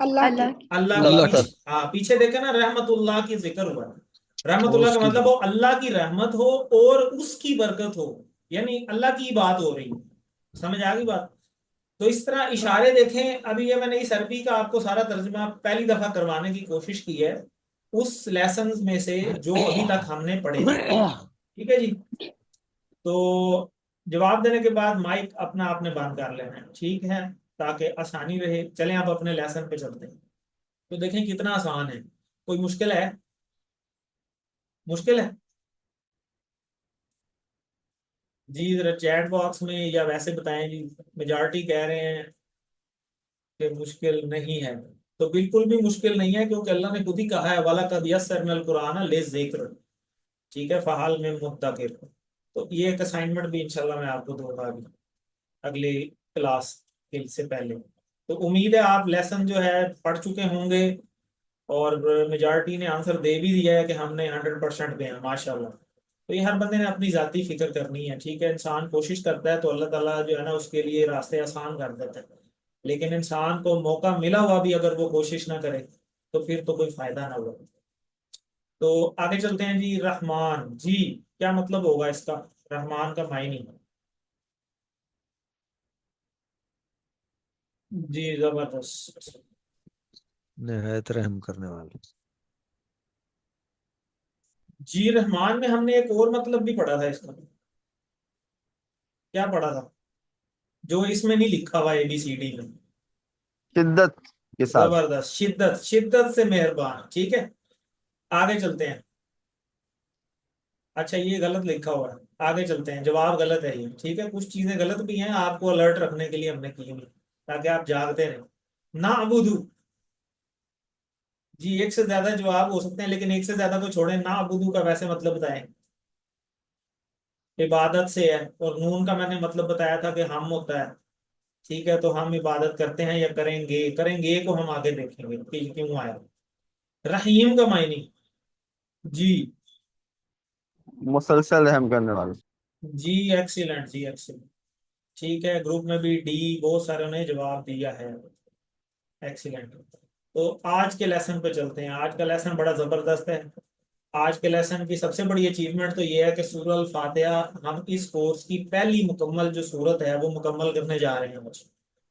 اللہ اللہ کی اللہ اللہ کی کا پیچھے، ہاں پیچھے دیکھیں نا رحمت اللہ کی ذکر ہوا ہے، رحمت اور اللہ اس کا کی مطلب وہ اللہ کی رحمت ہو اور اس کی برکت ہو، یعنی اللہ کی بات ہو رہی ہے، سمجھ آ گئی بات؟ تو اس طرح اشارے دیکھیں، ابھی یہ میں نے اس عربی کا آپ کو سارا ترجمہ پہلی دفعہ کروانے کی کوشش کی ہے اس لیسنز میں سے جو ابھی تک ہم نے پڑھے تھے، ٹھیک ہے جی؟ تو جواب دینے کے بعد مائک اپنا آپ نے بند کر لینا ہے، ٹھیک ہے، تاکہ آسانی رہے۔ چلیں آپ اپنے لیسن پہ چلتے ہیں، تو دیکھیں کتنا آسان ہے، کوئی مشکل ہے؟ مشکل ہے جی؟ ذرا چیٹ باکس میں یا ویسے بتائیں جی، میجارٹی کہہ رہے ہیں کہ مشکل نہیں ہے، تو بالکل بھی مشکل نہیں ہے، کیونکہ اللہ نے خود ہی کہا ہے وَلَقَدْ يَسَّرْنَا الْقُرْآنَ لِلذِّكْرِ، ٹھیک ہے، فَهَلْ مِن مُدَّكِرٍ۔ تو یہ ایک اسائنمنٹ بھی انشاءاللہ میں آپ کو دوں گا اگلی کلاس کے سے پہلے۔ تو امید ہے آپ لیسن جو ہے پڑھ چکے ہوں گے، اور میجارٹی نے آنسر دے بھی دیا ہے کہ ہم نے 100% پہ ہیں ماشاءاللہ۔ تو یہ ہر بندے نے اپنی ذاتی فکر کرنی ہے، ٹھیک ہے، انسان کوشش کرتا ہے تو اللہ تعالیٰ جو ہے نا اس کے لیے راستے آسان کر دیتا ہے، لیکن انسان کو موقع ملا ہوا بھی اگر وہ کوشش نہ کرے تو پھر تو کوئی فائدہ نہ ہوا۔ تو آگے چلتے ہیں جی، رحمان، جی کیا مطلب ہوگا اس کا، رحمان کا معنی؟ جی زبردست، نہایت رحم کرنے والا۔ جی رحمان میں ہم نے ایک اور مطلب بھی پڑھا تھا اس کا، کیا پڑھا تھا جو اس میں نہیں لکھا ہوا ABCD میں؟ شدت کے ساتھ۔ زبردست، شدت، شدت سے مہربان، ٹھیک ہے۔ آگے چلتے ہیں، اچھا یہ غلط لکھا ہوا ہے، آگے چلتے ہیں، جواب غلط ہے یہ، ٹھیک ہے، کچھ چیزیں غلط بھی ہیں، آپ کو الرٹ رکھنے کے لیے ہم نے کی ہوئی تاکہ آپ جاگتے رہیں۔ نعبدو، جی ایک سے زیادہ جواب ہو سکتے ہیں لیکن ایک سے زیادہ کو چھوڑیں، نعبدو کا ویسے مطلب بتائیں۔ عبادت سے ہے، اور نون کا میں نے مطلب بتایا تھا کہ ہم ہوتا ہے، ٹھیک ہے، تو ہم عبادت کرتے ہیں یا کریں گے، کریں گے کو ہم آگے دیکھیں گے کہ کیوں آیا۔ رحیم کا معنی؟ جی مسلسل رحم کرنے والا۔ جی ایکسیلنٹ، جی ایکسیلنٹ، ٹھیک ہے، گروپ میں بھی ڈی بہت سارے نے جواب دیا ہے، ایکسیلنٹ۔ تو آج کے لیسن پہ چلتے ہیں، آج کا لیسن بڑا زبردست ہے۔ آج کے لیسن کی سب سے بڑی اچیومنٹ تو یہ ہے کہ سورہ الفاتحہ ہم اس کورس کی پہلی مکمل جو صورت ہے وہ مکمل کرنے جا رہے ہیں بچے،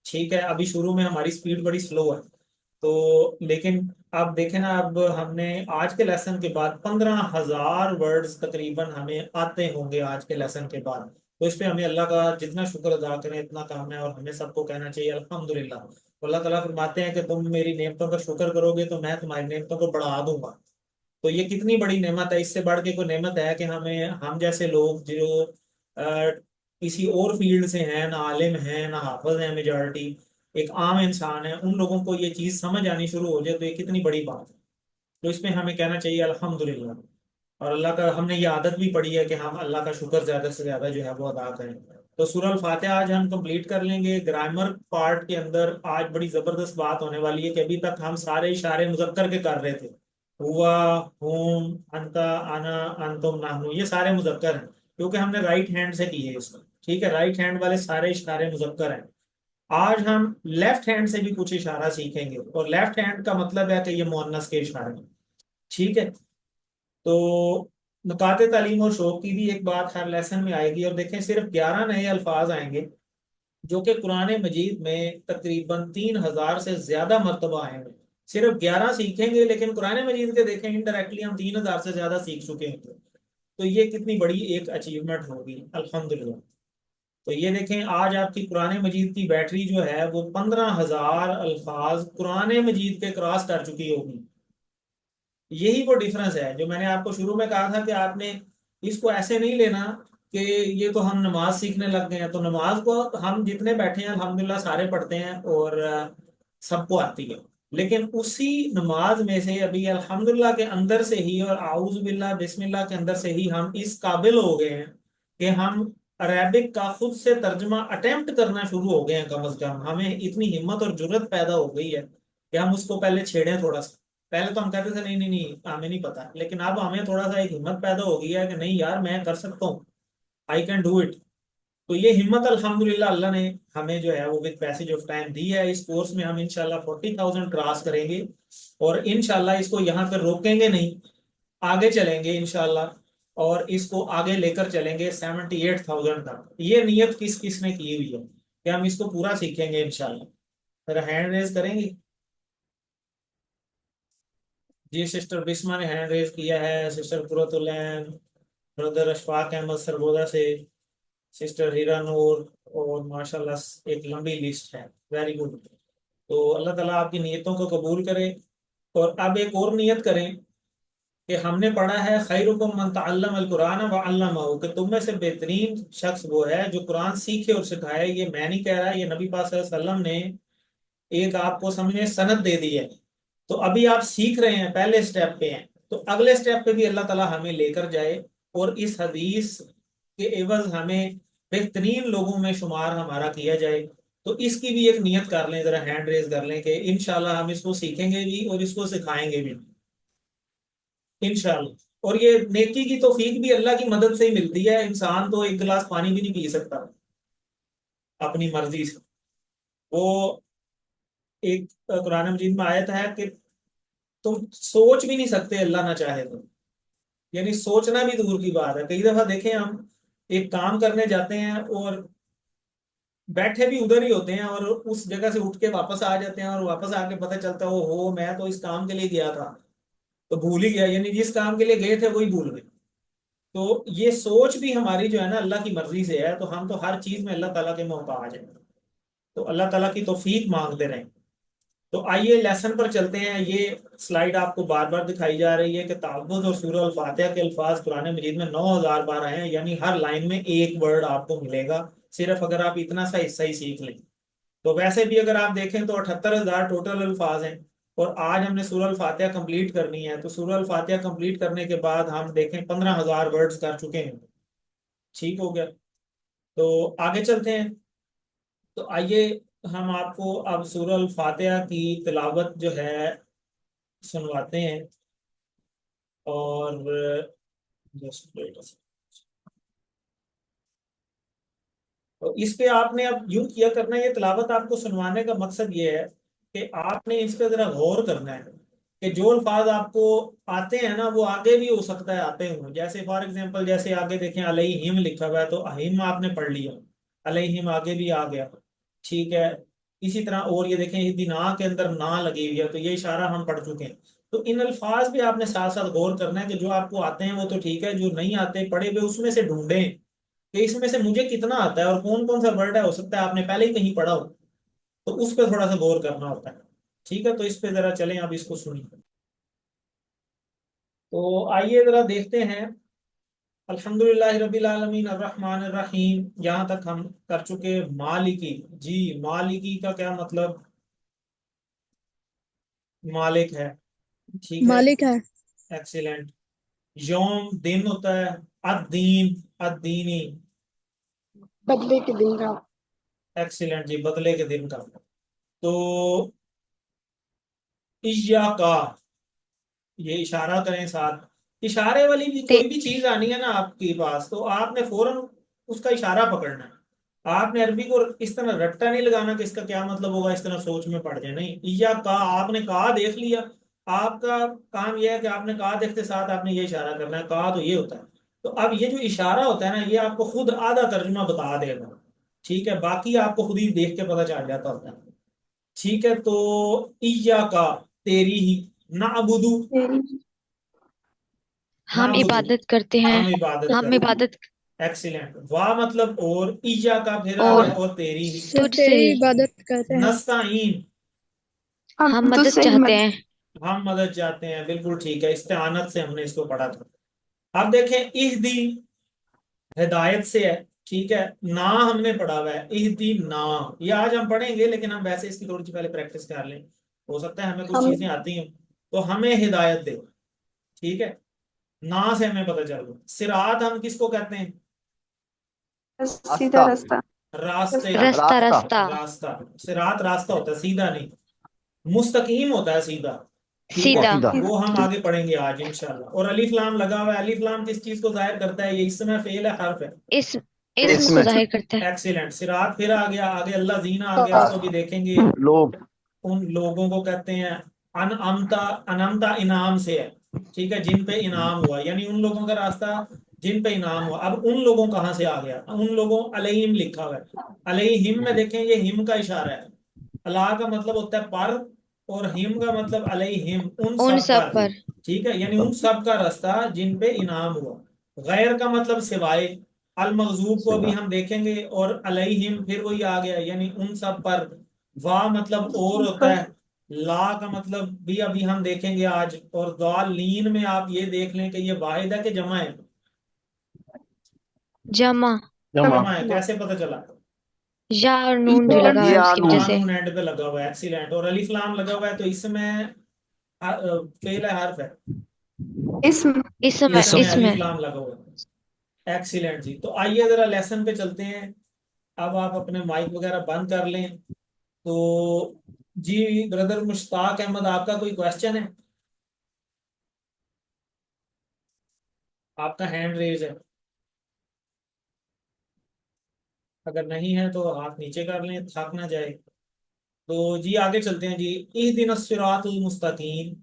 ٹھیک ہے۔ ابھی شروع میں ہماری سپیڈ بڑی سلو ہے، تو لیکن اب دیکھیں نا، اب ہم نے آج کے لیسن کے بعد 15,000 ورڈز تقریباً ہمیں آتے ہوں گے آج کے لیسن کے بعد، تو اس پہ ہمیں اللہ کا جتنا شکر ادا کریں اتنا کام ہے، اور ہمیں سب کو کہنا چاہیے الحمدللہ۔ اللہ تعالیٰ فرماتے ہیں کہ تم میری نعمتوں کا شکر کرو گے تو میں تمہاری نعمتوں کو بڑھا دوں گا۔ تو یہ کتنی بڑی نعمت ہے، اس سے بڑھ کے کوئی نعمت ہے کہ ہم جیسے لوگ جو کسی اور فیلڈ سے ہیں، نہ عالم ہیں نہ حافظ ہیں، میجارٹی ایک عام انسان ہے، ان لوگوں کو یہ چیز سمجھ آنی شروع ہو جائے تو یہ کتنی بڑی بات ہے۔ تو اس میں ہمیں کہنا چاہیے الحمدللہ، اور اللہ کا ہم نے یہ عادت بھی پڑھی ہے کہ ہم اللہ کا شکر زیادہ سے زیادہ جو ہے وہ ادا کریں۔ تو سورہ الفاتحہ آج ہم کمپلیٹ کر لیں گے۔ گرامر پارٹ کے اندر آج بڑی زبردست بات ہونے والی ہے کہ ابھی تک ہم سارے اشارے مذکر کے کر رہے تھے، ہوا، ہوم، انتا، انا، انتم، نحنو، یہ سارے مذکر ہیں کیونکہ ہم نے رائٹ ہینڈ سے کی ہے اس کو، ٹھیک ہے، رائٹ ہینڈ والے سارے اشارے مذکر ہیں۔ آج ہم لیفٹ ہینڈ سے بھی کچھ اشارہ سیکھیں گے، اور لیفٹ ہینڈ کا مطلب ہے کہ یہ مؤنث کے اشارے ہیں، ٹھیک ہے۔ تو نکات تعلیم اور شوق کی بھی ایک بات ہر لیسن میں آئے گی، اور دیکھیں صرف 11 نئے الفاظ آئیں گے جو کہ قرآن مجید میں تقریباً 3,000 سے زیادہ مرتبہ آئے ہیں، صرف 11 سیکھیں گے، لیکن قرآن مجید کے دیکھیں انڈائریکٹلی ہم 3,000 سے زیادہ سیکھ چکے ہیں، تو یہ کتنی بڑی ایک اچیومنٹ ہوگی الحمدللہ۔ تو یہ دیکھیں آج آپ کی قرآن مجید کی بیٹری جو ہے وہ 15,000 الفاظ قرآن مجید کے کراس کر چکی ہوگی۔ یہی وہ ڈیفرنس ہے جو میں نے آپ کو شروع میں کہا تھا کہ آپ نے اس کو ایسے نہیں لینا کہ یہ تو ہم نماز سیکھنے لگ گئے ہیں، تو نماز کو ہم جتنے بیٹھے ہیں الحمدللہ سارے پڑھتے ہیں اور سب کو آتی ہے، لیکن اسی نماز میں سے ابھی الحمدللہ کے اندر سے ہی اور اعوذ باللہ بسم اللہ کے اندر سے ہی ہم اس قابل ہو گئے ہیں کہ ہم عربک کا خود سے ترجمہ اٹیمپٹ کرنا شروع ہو گئے ہیں، کم از کم ہمیں اتنی ہمت اور جرت پیدا ہو گئی ہے کہ ہم اس کو پہلے چھیڑیں تھوڑا سا۔ پہلے تو ہم کہتے تھے نہیں نہیں نہیں ہمیں نہیں پتا، لیکن اب ہمیں تھوڑا سا ایک ہمت پیدا ہو گئی ہے کہ نہیں یار میں کر سکتا ہوں، آئی کین ڈو اٹ۔ تو یہ ہمت الحمدللہ اللہ نے ہمیں جو ہے وہ ود پیسج آف ٹائم دی ہے. اس کورس میں ہم انشاءاللہ 40,000 کراس کریں گے اور انشاءاللہ اس کو یہاں پہ روکیں گے نہیں, آگے چلیں گے انشاءاللہ, اور اس کو آگے لے کر چلیں گے 78,000 تک. یہ نیت کس کس نے کی ہوئی ہے کہ ہم اس کو پورا سیکھیں گے انشاءاللہ؟ پھر ہینڈ ریز کریں گے. جی سسٹر بسمہ نے ہینڈ ریز کیا ہے, سسٹر قرۃ العین, بردر اشفاق احمد سرگودا سے, سسٹر ہیرا نور, اور ماشاءاللہ ایک لمبی لسٹ ہے. Very good. تو اللہ تعالیٰ آپ کی نیتوں کو قبول کرے. اور اب ایک اور نیت کریں کہ ہم نے پڑھا ہے خیرکم من تعلم القرآن وعلمہ, کہ تم میں سے بہترین شخص وہ ہے جو قرآن سیکھے اور سکھائے. یہ میں نہیں کہہ رہا, یہ نبی پاک صلی اللہ علیہ وسلم نے ایک آپ کو سمجھے سند دے دی ہے. تو ابھی آپ سیکھ رہے ہیں, پہلے سٹیپ پہ ہیں, تو اگلے سٹیپ پہ بھی اللہ تعالیٰ ہمیں لے کر جائے اور اس حدیث کے عوض ہمیں بہترین لوگوں میں شمار ہمارا کیا جائے. تو اس کی بھی ایک نیت کر لیں, ذرا ہینڈ ریز کر لیں کہ انشاءاللہ ہم اس کو سیکھیں گے بھی اور اس کو سکھائیں گے بھی انشاءاللہ. اور یہ نیکی کی توفیق بھی اللہ کی مدد سے ہی ملتی ہے. انسان تو ایک گلاس پانی بھی نہیں پی سکتا اپنی مرضی سے. وہ ایک قرآن مجید میں آیت ہے کہ تم سوچ بھی نہیں سکتے اللہ نہ چاہے تو, یعنی سوچنا بھی دور کی بات ہے. کئی دفعہ دیکھیں ہم ایک کام کرنے جاتے ہیں اور بیٹھے بھی ادھر ہی ہوتے ہیں اور اس جگہ سے اٹھ کے واپس آ جاتے ہیں, اور واپس آ کے پتہ چلتا ہو میں تو اس کام کے لیے گیا تھا تو بھول ہی گیا, یعنی جس کام کے لیے گئے تھے وہی بھول گئے. تو یہ سوچ بھی ہماری جو ہے نا اللہ کی مرضی سے ہے. تو ہم تو ہر چیز میں اللہ تعالیٰ کے محتاج ہیں, تو اللہ تعالیٰ کی توفیق مانگتے رہیں. تو آئیے لیسن پر چلتے ہیں. یہ سلائیڈ آپ کو بار بار دکھائی جا رہی ہے کہ تعوذ اور سورہ الفاتحہ کے الفاظ قرآن مجید میں 9,000 بار آئے ہیں, یعنی ہر لائن میں ایک ورڈ آپ کو ملے گا, صرف اگر آپ اتنا سا حصہ ہی سیکھ لیں. تو ویسے بھی اگر آپ دیکھیں تو 78,000 ٹوٹل الفاظ ہیں, اور آج ہم نے سورہ الفاتحہ کمپلیٹ کرنی ہے. تو سورہ الفاتحہ کمپلیٹ کرنے کے بعد ہم دیکھیں 15,000 ورڈز کر چکے ہیں. ٹھیک ہو گیا, تو آگے چلتے ہیں. تو آئیے ہم آپ کو اب سورہ الفاتحہ کی تلاوت جو ہے سنواتے ہیں. اور اس پہ آپ نے اب یوں کیا کرنا ہے, یہ تلاوت آپ کو سنوانے کا مقصد یہ ہے کہ آپ نے اس پہ ذرا غور کرنا ہے کہ جو الفاظ آپ کو آتے ہیں نا وہ آگے بھی ہو سکتا ہے آتے ہوں. جیسے فار ایگزامپل جیسے آگے دیکھیں علیہم لکھا ہوا ہے, تو اہم آپ نے پڑھ لیا, علیہم آگے بھی آ گیا. ٹھیک ہے, اسی طرح اور یہ دیکھیں اہدنا کے اندر نا لگی ہوئی ہے, تو یہ اشارہ ہم پڑھ چکے ہیں. تو ان الفاظ پہ آپ نے ساتھ ساتھ غور کرنا ہے کہ جو آپ کو آتے ہیں وہ تو ٹھیک ہے, جو نہیں آتے پڑھے ہوئے اس میں سے ڈھونڈیں کہ اس میں سے مجھے کتنا آتا ہے اور کون کون سا ورڈ ہے. ہو سکتا ہے آپ نے پہلے ہی کہیں پڑھا ہو, تو اس پہ تھوڑا سا غور کرنا ہوتا ہے. ٹھیک ہے, تو اس پہ ذرا چلیں, اب اس کو سنیں. تو آئیے ذرا دیکھتے ہیں. الحمدللہ رب العالمین الرحمن الرحیم, یہاں تک ہم کر چکے. مالکی, جی مالکی کا کیا مطلب؟ مالک ہے. ٹھیک ہے, مالک ہے. ایکسیلنٹ. یوم دن ہوتا ہے, الدین الدینی, بدلے کے دن کا. ایکسیلنٹ جی, بدلے کے دن کا. تو ایاکا, یہ اشارہ کریں ساتھ. اشارے والی بھی کوئی بھی چیز آنی ہے نا آپ کے پاس, تو آپ نے فوراً اس کا اشارہ پکڑنا ہے. آپ نے عربی کو اس طرح رٹا نہیں لگانا کہ اس کا کیا مطلب ہوگا, اس طرح سوچ میں پڑ جائے. نہیں, ایاکا آپ نے کہا دیکھ لیا, آپ کا کام یہ ہے کہ آپ نے کہا دیکھتے ساتھ آپ نے یہ اشارہ کرنا ہے, کہا تو یہ ہوتا ہے. تو اب یہ جو اشارہ ہوتا ہے نا, یہ آپ کو خود آدھا ترجمہ بتا دے گا. ٹھیک ہے, باقی آپ کو خود ہی دیکھ کے پتہ چل جاتا ہوتا ہے. ٹھیک ہے, تو ایاکا تیری ہی, نعبدو ہم عبادت کرتے ہیں. ہم عبادت. ایکسیلنٹ. واہ مطلب اور, ایجا کا پھر اور اور تیری ہی. تجھ سے ہی عبادت کرتے ہیں. نستعین, ہم مدد چاہتے ہیں. ہم مدد چاہتے ہیں. بالکل ٹھیک ہے, استعانت سے ہم نے اس کو پڑھا تھا. اب دیکھیں اہدی ہدایت سے ہے. ٹھیک ہے, نا ہم نے پڑھا ہوا ہے, اہدی نا, یہ آج ہم پڑھیں گے لیکن ہم ویسے اس کی تھوڑی سی پہلے پریکٹس کر لیں. ہو سکتا ہے ہمیں کچھ چیزیں آتی ہیں تو ہمیں ہدایت دے. ٹھیک ہے, نا سے ہمیں پتہ چل گیا. صراط ہم کس کو کہتے ہیں؟ سیدھا راستہ. راستے. راستہ. صراط راستہ ہوتا ہے, سیدھا نہیں. مستقیم ہوتا ہے سیدھا. ٹھیک ہے, سیدھا. وہ ہم آگے پڑھیں گے آج انشاءاللہ. اور الف لام لگا ہوا ہے. الف لام کس چیز کو ظاہر کرتا ہے؟ یہ اسم ہے, فعل ہے, حرف ہے؟ اسم اسم کو ہے ظاہر کرتا ہے. ایکسیلنٹ. صراط پھر آ گیا, آگے اللہ زینہ آ گیا تو بھی دیکھیں گے لوگ ان لوگوں کو کہتے ہیں انعمتا. انعمتا انعام سے ہے, ٹھیک ہے, جن پہ انعام ہوا, یعنی ان لوگوں کا راستہ جن پہ انعام ہوا. اب ان لوگوں کہاں سے آ گیا؟ ان لوگوں علیہم لکھا ہوا ہے, علیہم میں دیکھیں یہ ہم کا اشارہ ہے. اللہ کا مطلب ہوتا ہے پر, اور ہم کا مطلب علیہم ان ان سب سب پر, پر. ٹھیک ہے, یعنی ان سب کا راستہ جن پہ انعام ہوا. غیر کا مطلب سوائے, المغضوب کو بھی ہم دیکھیں گے, اور علیہم پھر وہی آ گیا یعنی ان سب پر. وا مطلب اور ہوتا ہے, لا کا مطلب بھی ابھی ہم دیکھیں گے آج, اور ضالین میں آپ یہ دیکھ لیں کہ یہ واحد ہے کہ جمع ہے؟ جمع. جمع. جمع ہے. کیسے پتہ چلا؟ یا اور نون جو لگا ہوا ہے اس کی وجہ سے. نون اینڈ پہ لگا ہوا ہے, ایکسیلنٹ. اور الف لام لگا ہوا ہے تو اس میں فعل ہے حرف ہے, اسم اسم ہے. اس میں اسم ہے. الف لام لگا ہوا ہے. ایکسیلنٹ جی. تو آئیے ذرا لیسن پہ چلتے ہیں. اب آپ اپنے مائک وغیرہ بند کر لیں. تو جی بردر مشتاق احمد, آپ کا کوئی کوشچن ہے؟ آپ کا ہینڈ ریز ہے, اگر نہیں ہے تو ہاتھ نیچے کر لیں, تھک نہ جائے. تو جی آگے چلتے ہیں. جی اہدنا الصراط المستقیم,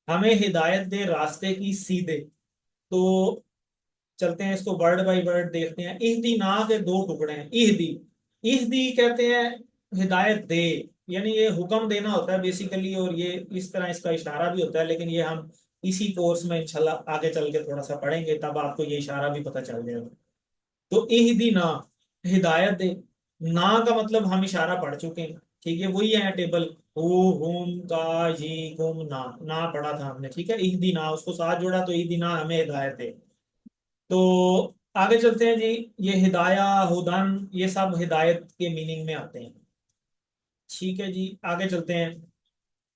ہمیں ہدایت دے راستے کی سیدھے. تو چلتے ہیں اس کو ورڈ بائی ورڈ دیکھتے ہیں. اہدنا کے دو ٹکڑے ہیں. اہدی, اہدی کہتے ہیں ہدایت دے, یعنی یہ حکم دینا ہوتا ہے بیسیکلی, اور یہ اس طرح اس کا اشارہ بھی ہوتا ہے, لیکن یہ ہم اسی کورس میں انشاءاللہ آگے چل کے تھوڑا سا پڑھیں گے, تب آپ کو یہ اشارہ بھی پتہ چل جائے گا. تو اہدنا ہدایت دے, نا کا مطلب ہم اشارہ پڑھ چکے ہیں, ٹھیک ہے, وہی ہے ٹیبل ہو ہوم کا جی کم نا پڑھا تھا ہم نے, ٹھیک ہے. اہدنا اس کو ساتھ جوڑا تو اہدنا ہمیں ہدایت دے. تو آگے چلتے ہیں جی. یہ ہدایہ, ہدن, یہ سب ہدایت کے میننگ میں آتے ہیں, ٹھیک ہے جی. آگے چلتے ہیں.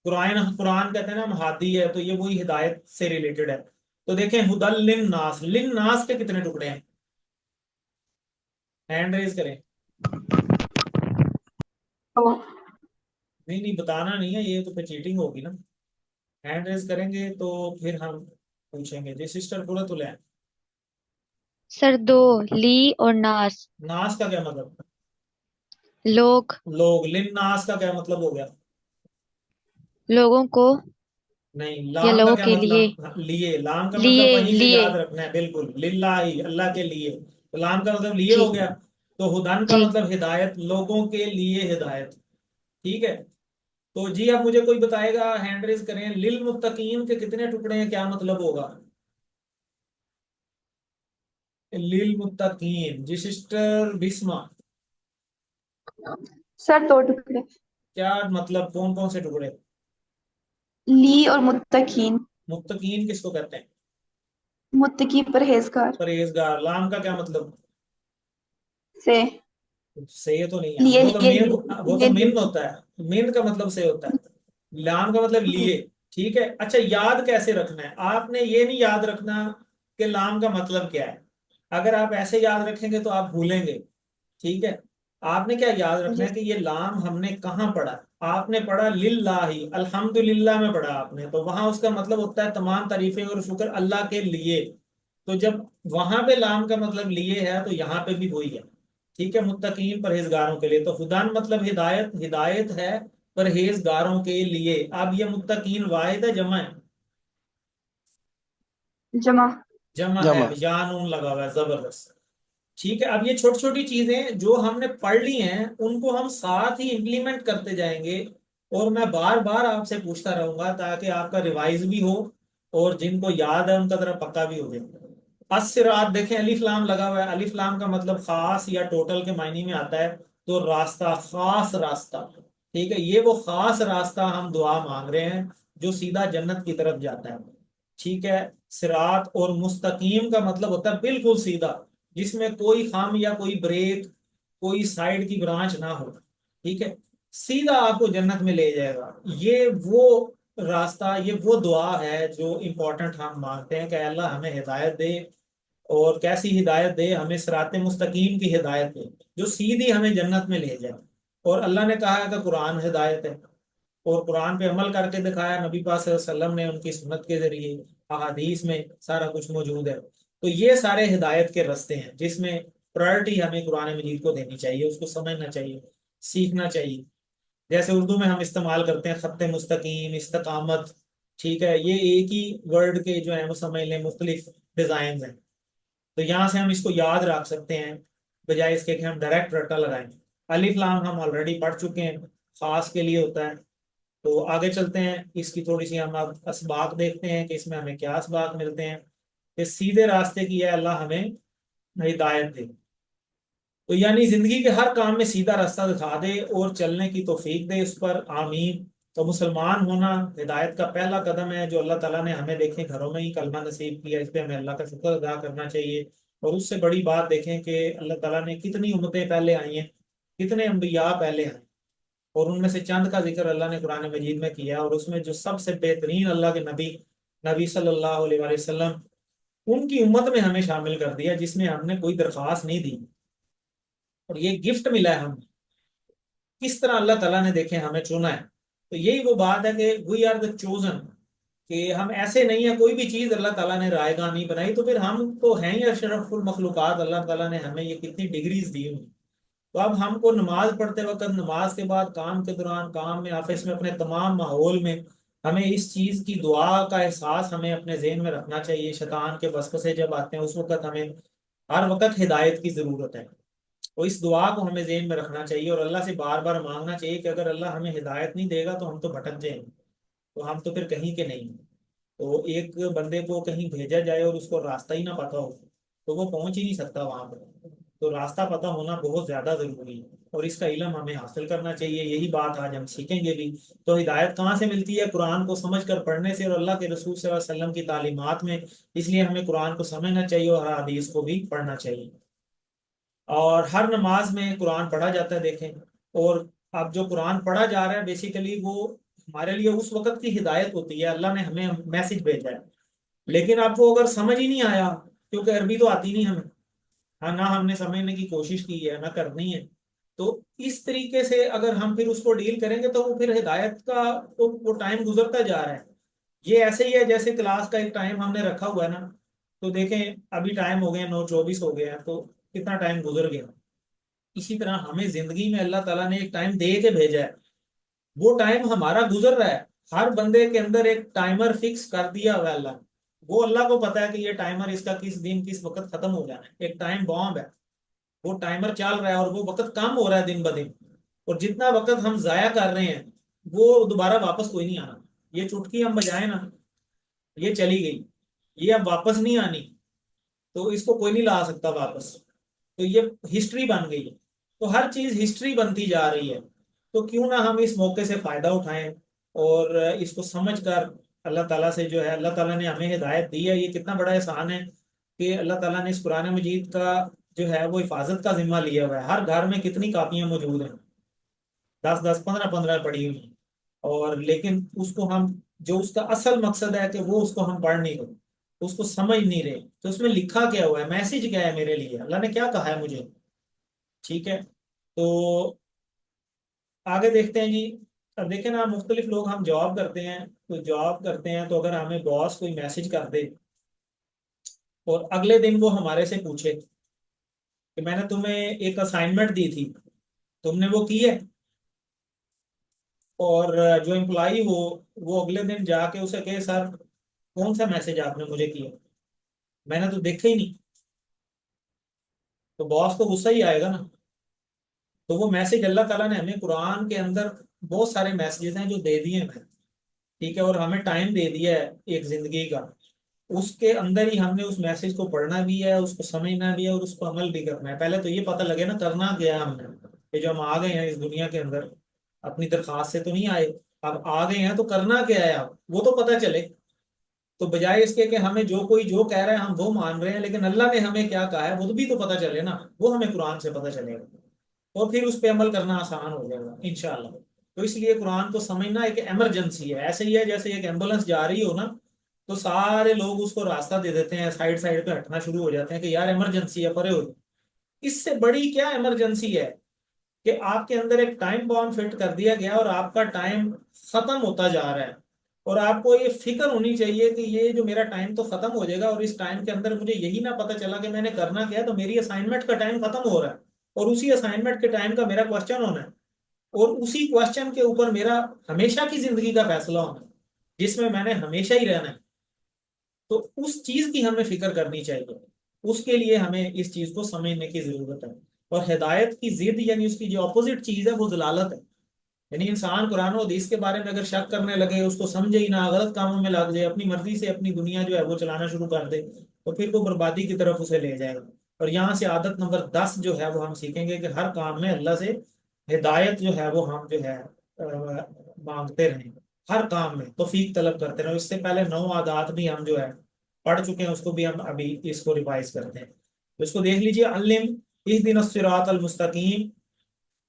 قرآن کہتے ہیں نا ہم ہادی ہے, تو یہ وہی ہدایت سے ریلیٹڈ ہے. تو دیکھیں ہدل للناس, للناس کے کتنے ٹکڑے ہیں؟ ہینڈ ریز کریں. نہیں بتانا نہیں ہے, یہ تو پھر چیٹنگ ہوگی نا. ہینڈ ریز کریں گے تو پھر ہم پوچھیں گے. جی سسٹر قرۃ العین, سر دو, لی اور ناس. ناس کا کیا مطلب؟ لوگ. لوگ. للناس کا کیا مطلب ہو گیا؟ لوگوں کو نہیں, یا لام کا لوگوں کیا کے لیے. مطلب؟ لیے. لام کا مطلب لیے وہیں سے لیے. یاد رکھنا ہے, بالکل. للہ, اللہ کے لیے. تو لام کا مطلب لیے جی ہو گیا. تو ہدن کا جی. مطلب ہدایت, لوگوں کے لیے ہدایت, ٹھیک ہے. تو جی اب مجھے کوئی بتائے گا, ہینڈ ریز کریں, للمتقین کے کتنے ٹکڑے ہیں, کیا مطلب ہوگا للمتقین؟ جی سسٹر بسما, سر دو ٹکڑے, کیا مطلب, کون کون سے ٹکڑے؟ لی اور متقین, متقین کس کو کہتے ہیں؟ متقی پرہیزگار پرہیزگار. لام کا کیا مطلب؟ سے, سے تو نہیں ہے, لیے وہ تو لیے مین, وہ تو لیے من ہوتا ہے, من کا مطلب سے ہوتا ہے, لام کا مطلب لیے, ٹھیک ہے. اچھا یاد کیسے رکھنا ہے آپ نے؟ یہ نہیں یاد رکھنا کہ لام کا مطلب کیا ہے. اگر آپ ایسے یاد رکھیں گے تو آپ بھولیں گے, ٹھیک ہے. آپ نے کیا یاد رکھنا ہے کہ یہ لام ہم نے کہاں پڑھا؟ آپ نے پڑھا للہ, الحمدللہ میں پڑھا آپ نے, تو وہاں اس کا مطلب ہوتا ہے تمام تعریفیں اور شکر اللہ کے لیے. تو جب وہاں پہ لام کا مطلب لیے ہے تو یہاں پہ بھی وہی ہے, ٹھیک ہے. متقین پرہیزگاروں کے لیے. تو ہدان مطلب ہدایت, ہدایت ہے پرہیزگاروں کے لیے. اب یہ متقین واحد ہے جمع ہے؟ جمع جمع ہے, جمع. یا نون لگا ہوا ہے, زبردست, ٹھیک ہے. اب یہ چھوٹی چھوٹی چیزیں جو ہم نے پڑھ لی ہیں ان کو ہم ساتھ ہی امپلیمنٹ کرتے جائیں گے, اور میں بار بار آپ سے پوچھتا رہوں گا تاکہ آپ کا ریوائز بھی ہو, اور جن کو یاد ہے ان کا ذرا پکا بھی ہو جائے. الصراط دیکھیں الف لام لگا ہوا ہے, الف لام کا مطلب خاص یا ٹوٹل کے معنی میں آتا ہے. تو راستہ, خاص راستہ, ٹھیک ہے. یہ وہ خاص راستہ ہم دعا مانگ رہے ہیں جو سیدھا جنت کی طرف جاتا ہے, ٹھیک ہے. صراط اور مستقیم کا مطلب ہوتا ہے بالکل سیدھا, جس میں کوئی خم یا کوئی بریک, کوئی سائڈ کی برانچ نہ ہو, ٹھیک ہے. سیدھا آپ کو جنت میں لے جائے گا. یہ وہ راستہ, یہ وہ دعا ہے جو امپورٹنٹ ہم مانگتے ہیں کہ اللہ ہمیں ہدایت دے. اور کیسی ہدایت دے؟ ہمیں صراط مستقیم کی ہدایت دے جو سیدھی ہمیں جنت میں لے جائے. اور اللہ نے کہا ہے کہ قرآن ہدایت ہے, اور قرآن پہ عمل کر کے دکھایا نبی پاک صلی اللہ علیہ وسلم نے, ان کی سنت کے ذریعے, احادیث میں سارا کچھ موجود ہے. تو یہ سارے ہدایت کے رستے ہیں جس میں پرائرٹی ہمیں قرآن مجید کو دینی چاہیے، اس کو سمجھنا چاہیے، سیکھنا چاہیے۔ جیسے اردو میں ہم استعمال کرتے ہیں خط مستقیم، استقامت، ٹھیک ہے، یہ ایک ہی ورڈ کے جو ہیں وہ سمجھ لیں مختلف ڈیزائنز ہیں، تو یہاں سے ہم اس کو یاد رکھ سکتے ہیں بجائے اس کے کہ ہم ڈائریکٹ رٹا لگائیں۔ الف لام ہم آلریڈی پڑھ چکے ہیں، خاص کے لیے ہوتا ہے۔ تو آگے چلتے ہیں، اس کی تھوڑی سی ہم اب اسباق دیکھتے ہیں کہ اس میں ہمیں کیا اسباق ملتے ہیں کہ سیدھے راستے کی ہے اللہ ہمیں ہدایت دے، تو یعنی زندگی کے ہر کام میں سیدھا راستہ دکھا دے اور چلنے کی توفیق دے، اس پر آمین۔ تو مسلمان ہونا ہدایت کا پہلا قدم ہے جو اللہ تعالیٰ نے ہمیں دیکھیں گھروں میں ہی کلمہ نصیب کیا، اس پہ ہمیں اللہ کا شکر ادا کرنا چاہیے۔ اور اس سے بڑی بات دیکھیں کہ اللہ تعالیٰ نے کتنی امتیں پہلے آئی ہیں، کتنے انبیاء پہلے آئے، اور ان میں سے چند کا ذکر اللہ نے قرآن مجید میں کیا، اور اس میں جو سب سے بہترین اللہ کے نبی صلی اللہ علیہ وآلہ وسلم، ان کی امت میں ہمیں شامل کر دیا جس میں ہم نے کوئی درخواست نہیں دی، اور یہ گفٹ ملا ہے ہمیں۔ کس طرح اللہ تعالیٰ نے دیکھیں ہمیں چنا ہے، تو یہی وہ بات ہے کہ وی آر دا چوزن، کہ ہم ایسے نہیں ہیں، کوئی بھی چیز اللہ تعالیٰ نے رائے گاہ نہیں بنائی، تو پھر ہم تو ہیں ہی اشرف المخلوقات، اللہ تعالیٰ نے ہمیں یہ کتنی ڈگریز دی ہوئی۔ تو اب ہم کو نماز پڑھتے وقت، نماز کے بعد، کام کے دوران، کام میں، آفس میں، اپنے تمام ماحول میں ہمیں اس چیز کی دعا کا احساس ہمیں اپنے ذہن میں رکھنا چاہیے۔ شیطان کے وسوسے جب آتے ہیں اس وقت ہمیں ہر وقت ہدایت کی ضرورت ہے، تو اس دعا کو ہمیں ذہن میں رکھنا چاہیے اور اللہ سے بار بار مانگنا چاہیے کہ اگر اللہ ہمیں ہدایت نہیں دے گا تو ہم تو بھٹک جائیں گے، تو ہم تو پھر کہیں کے نہیں ہیں۔ تو ایک بندے کو کہیں بھیجا جائے اور اس کو راستہ ہی نہ پتا ہو تو وہ پہنچ ہی نہیں سکتا وہاں پر، تو راستہ پتہ ہونا بہت زیادہ ضروری ہے، اور اس کا علم ہمیں حاصل کرنا چاہیے۔ یہی بات آج ہم سیکھیں گے بھی۔ تو ہدایت کہاں سے ملتی ہے؟ قرآن کو سمجھ کر پڑھنے سے، اور اللہ کے رسول صلی اللہ علیہ وسلم کی تعلیمات میں، اس لیے ہمیں قرآن کو سمجھنا چاہیے اور ہر حدیث کو بھی پڑھنا چاہیے۔ اور ہر نماز میں قرآن پڑھا جاتا ہے، دیکھیں، اور اب جو قرآن پڑھا جا رہا ہے بیسیکلی وہ ہمارے لیے اس وقت کی ہدایت ہوتی ہے، اللہ نے ہمیں میسج بھیجا ہے، لیکن آپ کو اگر سمجھ ہی نہیں آیا، کیونکہ عربی تو آتی نہیں ہمیں، ہاں، نہ ہم نے سمجھنے کی کوشش کی ہے، نہ کرنی ہے، تو اس طریقے سے اگر ہم پھر اس کو ڈیل کریں گے تو وہ پھر ہدایت کا تو وہ ٹائم گزرتا جا رہا ہے۔ یہ ایسے ہی ہے جیسے کلاس کا ایک ٹائم ہم نے رکھا ہوا ہے نا، تو دیکھیں ابھی ٹائم ہو گئے 9:24 ہو گئے ہیں، تو کتنا ٹائم گزر گیا۔ اسی طرح ہمیں زندگی میں اللہ تعالیٰ نے ایک ٹائم دے کے بھیجا ہے، وہ ٹائم ہمارا گزر رہا ہے، ہر بندے کے اندر ایک ٹائمر فکس کر دیا ہوا ہے اللہ نے، وہ اللہ کو پتا ہے کہ یہ ٹائمر اس کا کس دن کس وقت ختم ہو جانا ہے، ایک ٹائم بامب ہے، وہ ٹائمر چل رہا ہے اور وہ وقت کم ہو رہا ہے دن بدن، اور جتنا وقت ہم ضائع کر رہے ہیں وہ دوبارہ واپس کوئی نہیں آنا۔ یہ چٹکی ہم بجائیں نا، یہ چلی گئی، یہ اب واپس نہیں آنی، تو اس کو کوئی نہیں لا سکتا واپس، تو یہ ہسٹری بن گئی ہے۔ تو ہر چیز ہسٹری بنتی جا رہی ہے، تو کیوں نہ ہم اس موقع سے فائدہ اٹھائیں اور اس کو سمجھ کر اللہ تعالیٰ سے جو ہے، اللہ تعالیٰ نے ہمیں ہدایت دی ہے، یہ کتنا بڑا احسان ہے کہ اللہ تعالیٰ نے اس قرآن مجید کا جو ہے وہ حفاظت کا ذمہ لیا ہوا ہے۔ ہر گھر میں کتنی کاپیاں موجود ہیں، 10 15 پڑھی ہوئی ہیں، اور لیکن اس کو ہم جو اس کا اصل مقصد ہے کہ وہ اس کو ہم پڑھ نہیں رہے، اس کو سمجھ نہیں رہے، تو اس میں لکھا کیا ہوا ہے، میسج کیا ہے میرے لیے، اللہ نے کیا کہا ہے مجھے، ٹھیک ہے۔ تو آگے دیکھتے ہیں جی۔ اب دیکھیں نا، مختلف لوگ ہم جاب کرتے ہیں، تو اگر ہمیں باس کوئی میسج کر دے اور اگلے دن وہ ہمارے سے پوچھے کہ میں نے تمہیں ایک اسائنمنٹ دی تھی، تم نے وہ کی ہے، اور جو امپلائی ہو وہ اگلے دن جا کے اسے کہے سر کون سا میسج آپ نے مجھے کیا، میں نے تو دیکھا ہی نہیں، تو باس کو غصہ ہی آئے گا نا۔ تو وہ میسج اللہ تعالیٰ نے ہمیں قرآن کے اندر بہت سارے میسیجز ہیں جو دے دیے ہیں، ٹھیک ہے، اور ہمیں ٹائم دے دیا ہے ایک زندگی کا، اس کے اندر ہی ہم نے اس میسج کو پڑھنا بھی ہے، اس کو سمجھنا بھی ہے، اور اس کو عمل بھی کرنا ہے۔ پہلے تو یہ پتہ لگے نا کرنا کیا ہے ہم نے، کہ جو ہم آ گئے ہیں اس دنیا کے اندر اپنی درخواست سے تو نہیں آئے، اب آ گئے ہیں تو کرنا کیا ہے اب وہ تو پتہ چلے۔ تو بجائے اس کے کہ ہمیں جو کوئی جو کہہ رہا ہے ہم وہ مان رہے ہیں، لیکن اللہ نے ہمیں کیا کہا ہے وہ بھی تو پتہ چلے نا، وہ ہمیں قرآن سے پتہ چلے گا، اور پھر اس پہ عمل کرنا آسان ہو جائے گا انشاءاللہ۔ تو اس لیے قرآن کو سمجھنا ایک ایمرجنسی ہے، ایسے ہی ہے جیسے ایک ایمبولینس جا رہی ہو نا، تو سارے لوگ اس کو راستہ دے دیتے ہیں، سائڈ پہ ہٹنا شروع ہو جاتے ہیں کہ یار ایمرجنسی ہے، پرے ہو۔ اس سے بڑی کیا ایمرجنسی ہے کہ آپ کے اندر ایک ٹائم بام فٹ کر دیا گیا اور آپ کا ٹائم ختم ہوتا جا رہا ہے، اور آپ کو یہ فکر ہونی چاہیے کہ یہ جو میرا ٹائم تو ختم ہو جائے گا اور اس ٹائم کے اندر مجھے یہی نہ پتہ چلا کہ میں نے کرنا کیا ہے، تو میری اسائنمنٹ کا ٹائم ختم ہو رہا ہے اور اسی اسائنمنٹ کے ٹائم کا میرا کوشچن ہونا ہے اور اسی کوشچن کے اوپر میرا ہمیشہ کی زندگی کا فیصلہ ہونا ہے جس میں نے ہمیشہ ہی رہنا ہے. تو اس چیز کی ہمیں فکر کرنی چاہیے، اس کے لیے ہمیں اس چیز کو سمجھنے کی ضرورت ہے. اور ہدایت کی ضد یعنی اس کی جو اپوزٹ چیز ہے وہ ضلالت ہے. یعنی انسان قرآن و حدیث کے بارے میں اگر شک کرنے لگے، اس کو سمجھے ہی نہ، غلط کاموں میں لگ جائے، اپنی مرضی سے اپنی دنیا جو ہے وہ چلانا شروع کر دے، تو پھر وہ بربادی کی طرف اسے لے جائے گا. اور یہاں سے عادت نمبر 10 جو ہے وہ ہم سیکھیں گے کہ ہر کام میں اللہ سے ہدایت جو ہے وہ ہم جو ہے مانگتے رہیں، ہر کام میں توفیق طلب کرتے رہیں. اس سے پہلے 9 عادات بھی ہم جو ہے پڑھ چکے ہیں، اس کو بھی ہم ابھی اس کو ریوائز کرتے ہیں. تو اس کو دیکھ لیجئے. علم اہدنا الصراط المستقیم،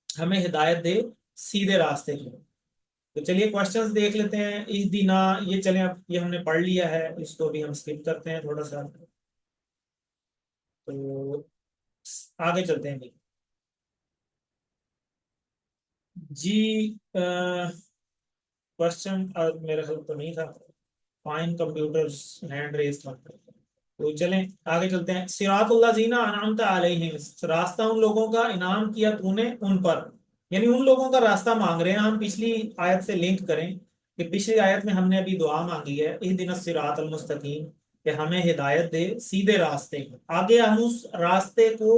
ہمیں ہدایت دے سیدھے راستے کی. تو چلیے کوشچنز دیکھ لیتے ہیں. اہدنا، یہ چلیں اب یہ ہم نے پڑھ لیا ہے، اس کو بھی ہم سکپ کرتے ہیں تھوڑا سا. تو آگے چلتے ہیں جی. کوشچن میرا خیال تو نہیں تھا. فائن کمپیوٹر ہینڈ ریز تھا. تو چلیں آگے چلتے ہیں. صراط الذین انعمت علیہم، راستہ ان لوگوں کا انعام کیا تو نے ان پر، یعنی ان لوگوں کا راستہ مانگ رہے ہیں. ہم پچھلی آیت سے لنک کریں کہ پچھلی آیت میں ہم نے ابھی دعا مانگی ہے اہدنا الصراط المستقیم، کہ ہمیں ہدایت دے سیدھے راستے کی. آگے ہم اس راستے کو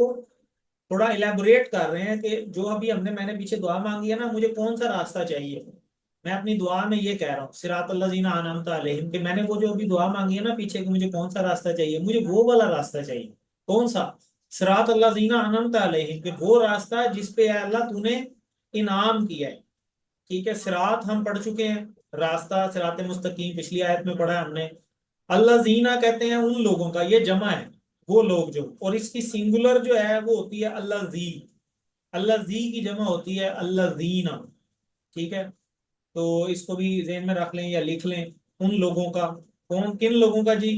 تھوڑا الیبوریٹ کر رہے ہیں کہ جو ابھی میں نے پیچھے دعا مانگی ہے نا، مجھے کون سا راستہ چاہیے. میں اپنی دعا میں یہ کہہ رہا ہوں صراط الذین انعمت علیہم، کہ میں نے وہ جو ابھی دعا مانگی ہے نا پیچھے کہ مجھے کون سا راستہ چاہیے، مجھے وہ والا راستہ چاہیے. کون سا؟ صراط الذین انعمت علیہم، کہ وہ راستہ جس پہ اے اللہ تو نے انعام کیا ہے. ٹھیک ہے. صراط ہم پڑھ چکے ہیں، راستہ صراط مستقیم پچھلی آیت میں پڑھا ہے ہم نے. الذین کہتے ہیں ان لوگوں کا، یہ جمع ہے وہ لوگ جو، اور اس کی سنگولر جو ہے وہ ہوتی ہے الذی. الذی کی جمع ہوتی ہے الذین. ٹھیک ہے. تو اس کو بھی ذہن میں رکھ لیں یا لکھ لیں. ان لوگوں کا، کن لوگوں کا جی؟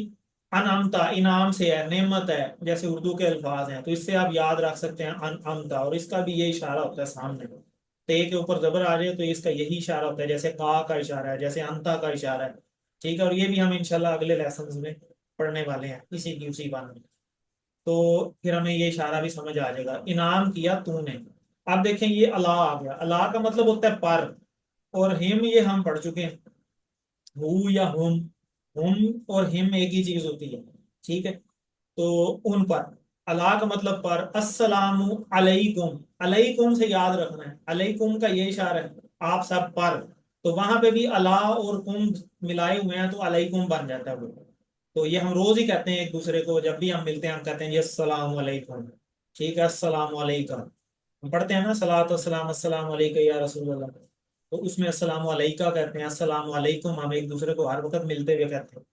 انعمتا، انعام سے ہے، نعمت ہے، جیسے اردو کے الفاظ ہیں تو اس سے آپ یاد رکھ سکتے ہیں انعمتا. اور اس کا بھی یہ اشارہ ہوتا ہے سامنے، تے کے اوپر زبر آ جائے تو اس کا یہی اشارہ ہوتا ہے، جیسے کا اشارہ ہے، جیسے انتا کا اشارہ ہے. ٹھیک ہے. اور یہ بھی ہم انشاءاللہ اگلے لیسنز میں پڑھنے والے ہیں اسی بان میں. تو پھر ہمیں یہ اشارہ بھی سمجھ آ جائے گا. انعام کیا تو نے. اب دیکھیں یہ اللہ آ گیا. اللہ کا مطلب ہوتا ہے پر، اور ہم یہ ہم پڑھ چکے ہیں، ہو یا ہم اور ہم ایک ہی چیز ہوتی ہے. ٹھیک ہے. تو ان پر، اللہ کا مطلب پر. السلام علیکم، علیکم سے یاد رکھنا ہے، علیکم کا یہ اشارہ ہے آپ سب پر. تو وہاں پہ بھی اللہ اور کم ملائے ہوئے ہیں تو علیکم بن جاتا ہے وہ. تو یہ ہم روز ہی کہتے ہیں ایک دوسرے کو، جب بھی ہم ملتے ہیں ہم کہتے ہیں یہ السلام علیکم. ٹھیک ہے. السلام علیکم ہم پڑھتے ہیں نا، صلاۃ والسلام السلام علیکم یا رسول اللہ، تو اس میں السلام علیکم کہتے ہیں. السلام علیکم ہم ایک دوسرے کو ہر وقت ملتے ہوئے کہتے ہیں.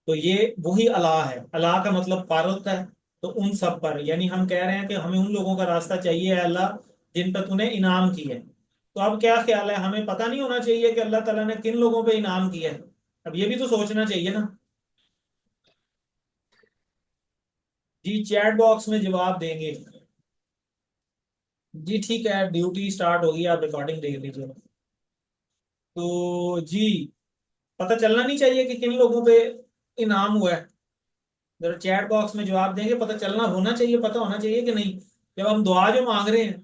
تو یہ وہی اللہ ہے. اللہ کا مطلب پر ہوتا ہے. تو ان سب پر، یعنی ہم کہہ رہے ہیں کہ ہمیں ان لوگوں کا راستہ چاہیے ہے اللہ جن پر تو نے انعام کی ہے. تو اب کیا خیال ہے، ہمیں پتہ نہیں ہونا چاہیے کہ اللہ تعالیٰ نے کن لوگوں پہ انعام کیا ہے؟ اب یہ بھی تو سوچنا چاہیے نا. جی چیٹ باکس میں جواب دیں گے. جی ٹھیک ہے، ڈیوٹی سٹارٹ ہوگی، آپ ریکارڈنگ دیکھ لیجیے. تو جی پتہ چلنا نہیں چاہیے کہ کن لوگوں پہ انعام ہوا ہے. ذرا چیٹ باکس میں جواب دیں گے. پتہ چلنا ہونا چاہیے، پتہ ہونا چاہیے کہ نہیں. جب ہم دعا جو مانگ رہے ہیں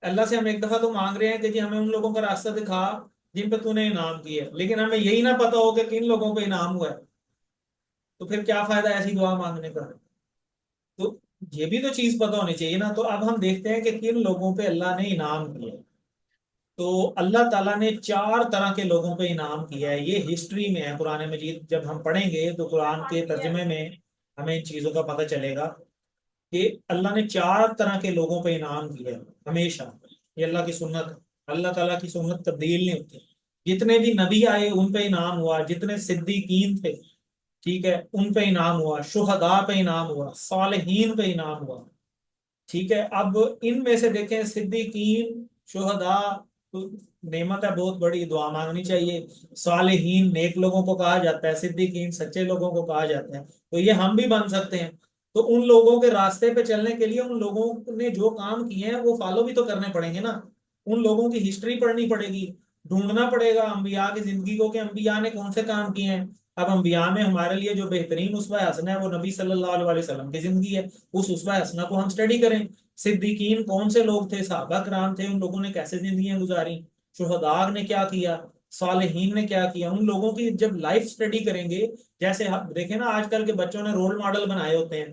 اللہ سے، ہم ایک دفعہ تو مانگ رہے ہیں کہ جی ہمیں ان لوگوں کا راستہ دکھا جن پہ تو نے انعام کیا ہے، لیکن ہمیں یہی نہ پتہ ہو کہ کن لوگوں پہ انعام ہوا ہے، تو پھر کیا فائدہ ایسی دعا مانگنے کا. تو یہ بھی تو چیز پتہ ہونی چاہیے نا. تو اب ہم دیکھتے ہیں کہ کن لوگوں پہ اللہ نے انعام کیا. تو اللہ تعالیٰ نے 4 طرح کے لوگوں پہ انعام کیا ہے. یہ ہسٹری میں ہے قرآن مجید. جب ہم پڑھیں گے تو قرآن کے ترجمے میں ہمیں ان چیزوں کا پتہ چلے گا کہ اللہ نے 4 طرح کے لوگوں پہ انعام کیا ہے ہمیشہ. یہ اللہ کی سنت ہے. اللہ تعالیٰ کی سنت تبدیل نہیں ہوتی. جتنے بھی نبی آئے ان پہ انعام ہوا، جتنے صدیقین تھے ٹھیک ہے ان پہ انعام ہوا، شہداء پہ انعام ہوا، صالحین پہ انعام ہوا. ٹھیک ہے. اب ان میں سے دیکھیں صدیقین، شہداء تو نعمت ہے بہت بڑی، دعا مانگنی چاہیے. صالحین نیک لوگوں کو کہا جاتا ہے، صدیقین سچے لوگوں کو کہا جاتا ہے. تو یہ ہم بھی بن سکتے ہیں. تو ان لوگوں کے راستے پہ چلنے کے لیے ان لوگوں نے جو کام کیے ہیں وہ فالو بھی تو کرنے پڑیں گے نا. ان لوگوں کی ہسٹری پڑھنی پڑے گی، ڈھونڈنا پڑے گا انبیاء کی زندگی کو کہ انبیاء نے کون سے کام کیے ہیں. اب انبیاء میں ہمارے لیے جو بہترین اسوہ حسنہ ہے وہ نبی صلی اللہ علیہ وسلم کی زندگی ہے. اس اسوہ حسنہ کو ہم سٹڈی کریں. صدیقین کون سے لوگ تھے, صحابہ کرام تھے, ان لوگوں نے کیسے زندگیاں گزاری, شہداء نے کیا کیا, صالحین نے کیا کیا, ان لوگوں کی جب لائف سٹڈی کریں گے. جیسے دیکھیں نا آج کل کے بچوں نے رول ماڈل بنائے ہوتے ہیں,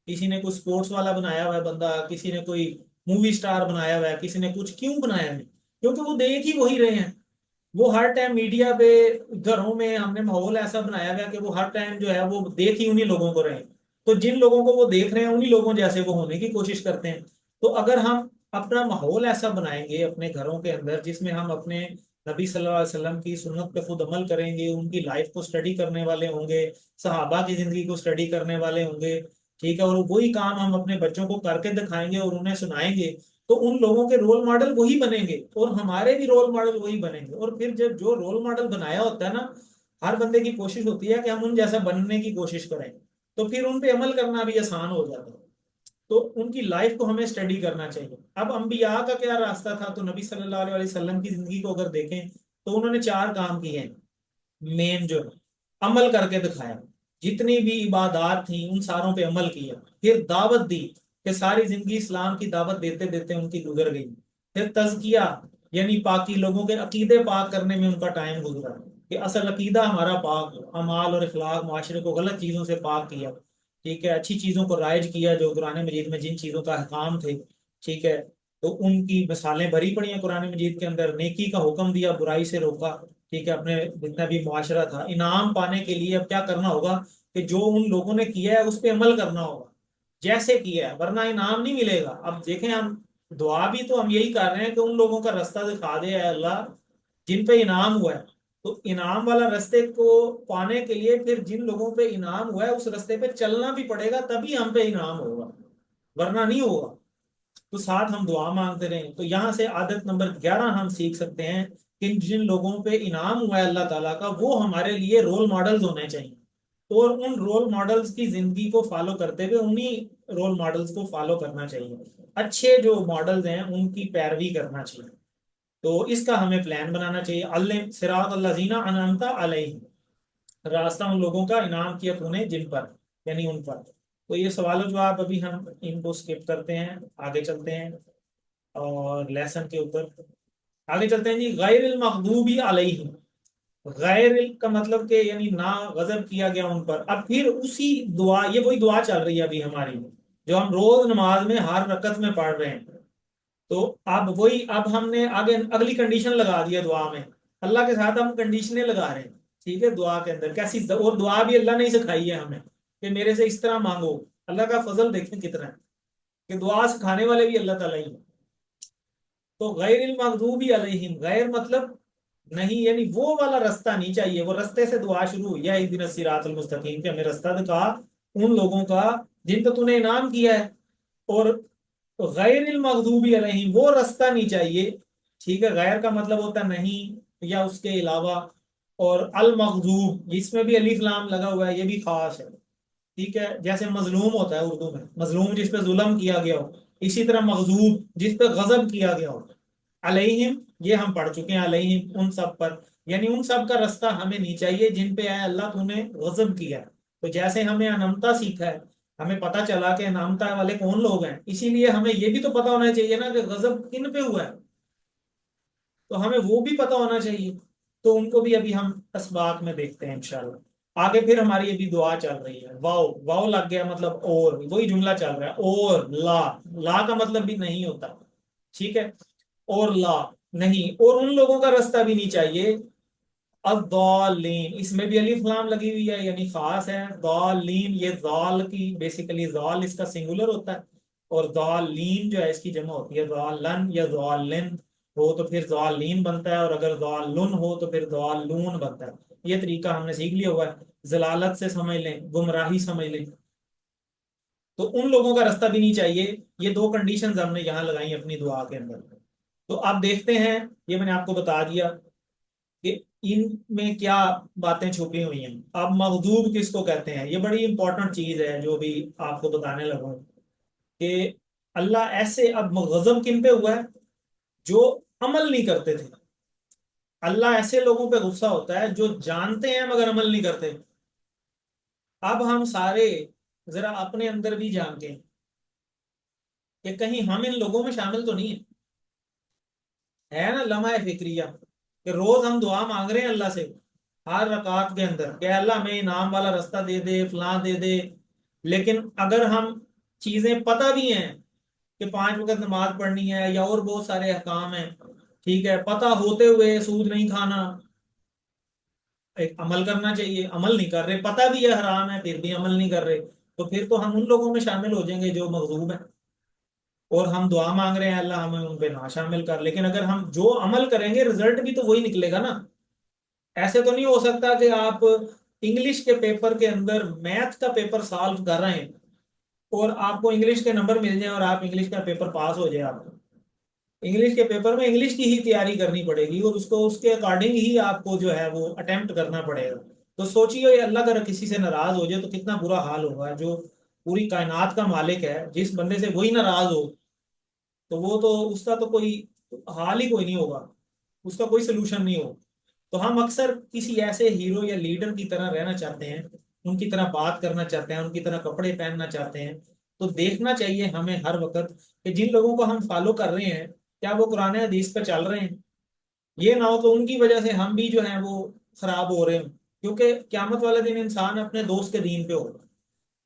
کسی نے کوئی سپورٹس والا بنایا ہوا ہے بندہ, کسی نے کوئی مووی سٹار بنایا ہوا ہے, کسی نے کچھ. کیوں بنایا ہے؟ کیونکہ وہ دیکھ ہی وہی رہے ہیں. وہ ہر ٹائم میڈیا پہ, گھروں میں ہم نے ماحول ایسا بنایا ہوا کہ وہ ہر ٹائم جو ہے وہ دیکھ ہی انہی لوگوں کو رہے. تو جن لوگوں کو وہ دیکھ رہے ہیں انہی لوگوں جیسے وہ ہونے کی کوشش کرتے ہیں. تو اگر ہم اپنا ماحول ایسا بنائیں گے اپنے گھروں کے اندر جس میں ہم اپنے نبی صلی اللہ علیہ وسلم کی سنت پہ خود عمل کریں گے, ان کی لائف کو سٹڈی کرنے والے ہوں گے, صحابہ کی زندگی کو سٹڈی کرنے والے ہوں گے, ٹھیک ہے, اور وہی کام ہم اپنے بچوں کو کر کے دکھائیں گے اور انہیں سنائیں گے, تو ان لوگوں کے رول ماڈل وہی بنیں گے اور ہمارے بھی رول ماڈل وہی بنیں گے. اور پھر جب جو رول ماڈل بنایا ہوتا ہے نا, ہر بندے کی کوشش ہوتی ہے کہ ہم ان جیسا بننے کی کوشش کریں, تو پھر ان پہ عمل کرنا بھی آسان ہو جاتا ہے. تو ان کی لائف کو ہمیں سٹڈی کرنا چاہیے. اب انبیاء کا کیا راستہ تھا, تو نبی صلی اللہ علیہ وسلم کی زندگی کو اگر دیکھیں تو انہوں نے 4 کام کیے ہیں مین, جو عمل کر کے دکھایا. جتنی بھی عبادات تھیں ان ساروں پہ عمل کیا. پھر دعوت دی کہ ساری زندگی اسلام کی دعوت دیتے دیتے ان کی گزر گئی. پھر تزکیہ یعنی پاکی, لوگوں کے عقیدے پاک کرنے میں ان کا ٹائم گزرا کہ اصل عقیدہ ہمارا پاک, اعمال اور اخلاق معاشرے کو غلط چیزوں سے پاک کیا, ٹھیک ہے, اچھی چیزوں کو رائج کیا جو قرآن مجید میں جن چیزوں کا احکام تھے, ٹھیک ہے, تو ان کی مثالیں بھری پڑی ہیں قرآن مجید کے اندر. نیکی کا حکم دیا, برائی سے روکا, ٹھیک ہے, اپنے جتنا بھی معاشرہ تھا. انعام پانے کے لیے اب کیا کرنا ہوگا کہ جو ان لوگوں نے کیا ہے اس پہ عمل کرنا ہوگا جیسے کیا ہے, ورنہ انعام نہیں ملے گا. اب دیکھیں ہم دعا بھی تو ہم یہی کر رہے ہیں کہ ان لوگوں کا رستہ دکھا دے اے اللہ جن پہ انعام ہوا ہے. تو انعام والا رستے کو پانے کے لیے پھر جن لوگوں پہ انعام ہوا ہے اس رستے پہ چلنا بھی پڑے گا, تبھی ہم پہ انعام ہوگا, ورنہ نہیں ہوگا. تو ساتھ ہم دعا مانگتے رہیں. تو یہاں سے عادت نمبر 11 ہم سیکھ سکتے ہیں کہ جن لوگوں پہ انعام ہوا ہے اللہ تعالیٰ کا, وہ ہمارے لیے رول ماڈلز ہونے چاہیے, اور ان رول ماڈلز کی زندگی کو فالو کرتے ہوئے انہی رول ماڈلز کو فالو کرنا چاہیے. اچھے جو ماڈلز ہیں ان کی پیروی کرنا چاہیے. تو اس کا ہمیں پلان بنانا چاہیے. علم صراط الذین انعمت علیہم, راستہ ان لوگوں کا انعام کیا تو نے جن پر, یعنی ان پر. تو یہ سوال و جواب ابھی ہم ان کو سکپ کرتے ہیں, آگے چلتے ہیں اور لیسن کے اوپر آگے چلتے ہیں. جی غیر المغضوب علیہم, غیر کا مطلب کہ یعنی نہ غضب کیا گیا ان پر. اب پھر اسی دعا, یہ وہی دعا چل رہی ہے ابھی ہماری جو ہم روز نماز میں ہر رکعت میں پڑھ رہے ہیں. تو اب وہی, اب ہم نے آگے اگلی کنڈیشن لگا دیا دعا میں, اللہ کے ساتھ ہم کنڈیشنیں لگا رہے ہیں, ٹھیک ہے, دعا کے اندر کیسی, اور دعا بھی اللہ نے ہی سکھائی ہے ہمیں کہ میرے سے اس طرح مانگو. اللہ کا فضل دیکھیں کتنا ہے کہ دعا سکھانے والے بھی اللہ تعالیٰ ہی ہیں. تو غیر المغضوب علیہم, غیر مطلب نہیں, یعنی وہ والا رستہ نہیں چاہیے. وہ رستے سے دعا شروع ہوئی ہے اہدنا الصراط المستقیم, کہ ہمیں رستہ دکھا ان لوگوں کا جن کو تو نے انعام کیا ہے. اور غیر المغضوب علیہم وہ رستہ نہیں چاہیے, ٹھیک ہے, غیر کا مطلب ہوتا ہے نہیں یا اس کے علاوہ. اور المغضوب اس میں بھی الف لام لگا ہوا ہے, یہ بھی خاص ہے, ٹھیک ہے. جیسے مظلوم ہوتا ہے اردو میں, مظلوم جس پہ ظلم کیا گیا ہو, اسی طرح مغضوب جس پہ غضب کیا گیا ہو. علیہم یہ ہم پڑھ چکے ہیں, علیہم ان سب پر, یعنی ان سب کا رستہ ہمیں نہیں چاہیے جن پہ اے اللہ تو نے غضب کیا ہے. تو جیسے ہمیں انمتا سیکھا ہے, ہمیں پتا چلا کہ انامتا والے کون لوگ ہیں, اسی لیے ہمیں یہ بھی تو پتا ہونا چاہیے نا کہ غضب کن پہ ہوا ہے, تو ہمیں وہ بھی پتا ہونا چاہیے. تو ان کو بھی ابھی ہم اسباق میں دیکھتے ہیں انشاءاللہ. آگے پھر ہماری ابھی دعا چل رہی ہے, واو, واو لگ گیا مطلب اور, وہی جملہ چل رہا ہے. اور لا, لا کا مطلب بھی نہیں ہوتا, ٹھیک ہے, اور لا نہیں, اور ان لوگوں کا رستہ بھی نہیں چاہیے. الضالین اس میں بھی الف لام لگی ہوئی ہے, یعنی خاص ہے. ضالین یہ ضال کی بیسیکلی, ضال اس کا سنگولر ہوتا ہے, اور ضالین جو ہے اس کی جمع ہوتی ہے. ضالن یا ضالن ہو تو پھر ضالین بنتا ہے, اور اگر ضالن ہو تو پھر ضالون بنتا ہے. یہ طریقہ ہم نے سیکھ لیا ہوا ہے, ضلالت سے سمجھ لیں, گمراہی سمجھ لیں. تو ان لوگوں کا رستہ بھی نہیں چاہیے. یہ 2 کنڈیشنز ہم نے یہاں لگائی اپنی دعا کے اندر. تو آپ دیکھتے ہیں, یہ میں نے آپ کو بتا دیا کہ ان میں کیا باتیں چھپی ہوئی ہیں. اب مغضوب کس کو کہتے ہیں, یہ بڑی امپورٹنٹ چیز ہے جو بھی آپ کو بتانے لگا ہوں کہ اللہ ایسے, اب غضب کن پہ ہوا ہے, جو عمل نہیں کرتے تھے. اللہ ایسے لوگوں پہ غصہ ہوتا ہے جو جانتے ہیں مگر عمل نہیں کرتے. اب ہم سارے ذرا اپنے اندر بھی جانتے ہیں کہ کہیں ہم ان لوگوں میں شامل تو نہیں ہے نا لمحہ فکریہ کہ روز ہم دعا مانگ رہے ہیں اللہ سے ہر رکعت کے اندر کہ اللہ ہمیں انعام والا رستہ دے دے، فلاں دے دے. لیکن اگر ہم چیزیں پتہ بھی ہیں کہ 5 وقت نماز پڑھنی ہے یا اور بہت سارے احکام ہیں، ٹھیک ہے، پتہ ہوتے ہوئے سود نہیں کھانا، ایک عمل کرنا چاہیے، عمل نہیں کر رہے، پتہ بھی ہے حرام ہے پھر بھی عمل نہیں کر رہے، تو پھر تو ہم ان لوگوں میں شامل ہو جائیں گے جو مغضوب ہیں. اور ہم دعا مانگ رہے ہیں اللہ ہمیں ان پہ نہ شامل کر. لیکن اگر ہم جو عمل کریں گے رزلٹ بھی تو وہی نکلے گا نا. ایسے تو نہیں ہو سکتا کہ آپ انگلش کے پیپر کے اندر میتھ کا پیپر سالو کر رہے ہیں اور آپ کو انگلش کے نمبر مل جائیں اور آپ انگلش کا پیپر پاس ہو جائے. آپ انگلش کے پیپر میں انگلش کی ہی تیاری کرنی پڑے گی اور اس کے اکارڈنگ ہی آپ کو جو ہے وہ اٹیمپٹ کرنا پڑے گا. تو سوچیے اللہ اگر کسی سے ناراض ہو جائے تو کتنا برا حال ہوگا. جو پوری کائنات کا مالک ہے، جس بندے سے وہی ناراض ہو تو وہ تو اس کا تو کوئی حال ہی کوئی نہیں ہوگا، اس کا کوئی سلوشن نہیں ہوگا. تو ہم اکثر کسی ایسے ہیرو یا لیڈر کی طرح رہنا چاہتے ہیں، ان کی طرح بات کرنا چاہتے ہیں، ان کی طرح کپڑے پہننا چاہتے ہیں. تو دیکھنا چاہیے ہمیں ہر وقت کہ جن لوگوں کو ہم فالو کر رہے ہیں کیا وہ قرآن حدیث پہ چل رہے ہیں. یہ نہ ہو تو ان کی وجہ سے ہم بھی جو ہیں وہ خراب ہو رہے ہیں. کیونکہ قیامت والے دن انسان اپنے دوست کے دین پہ ہوگا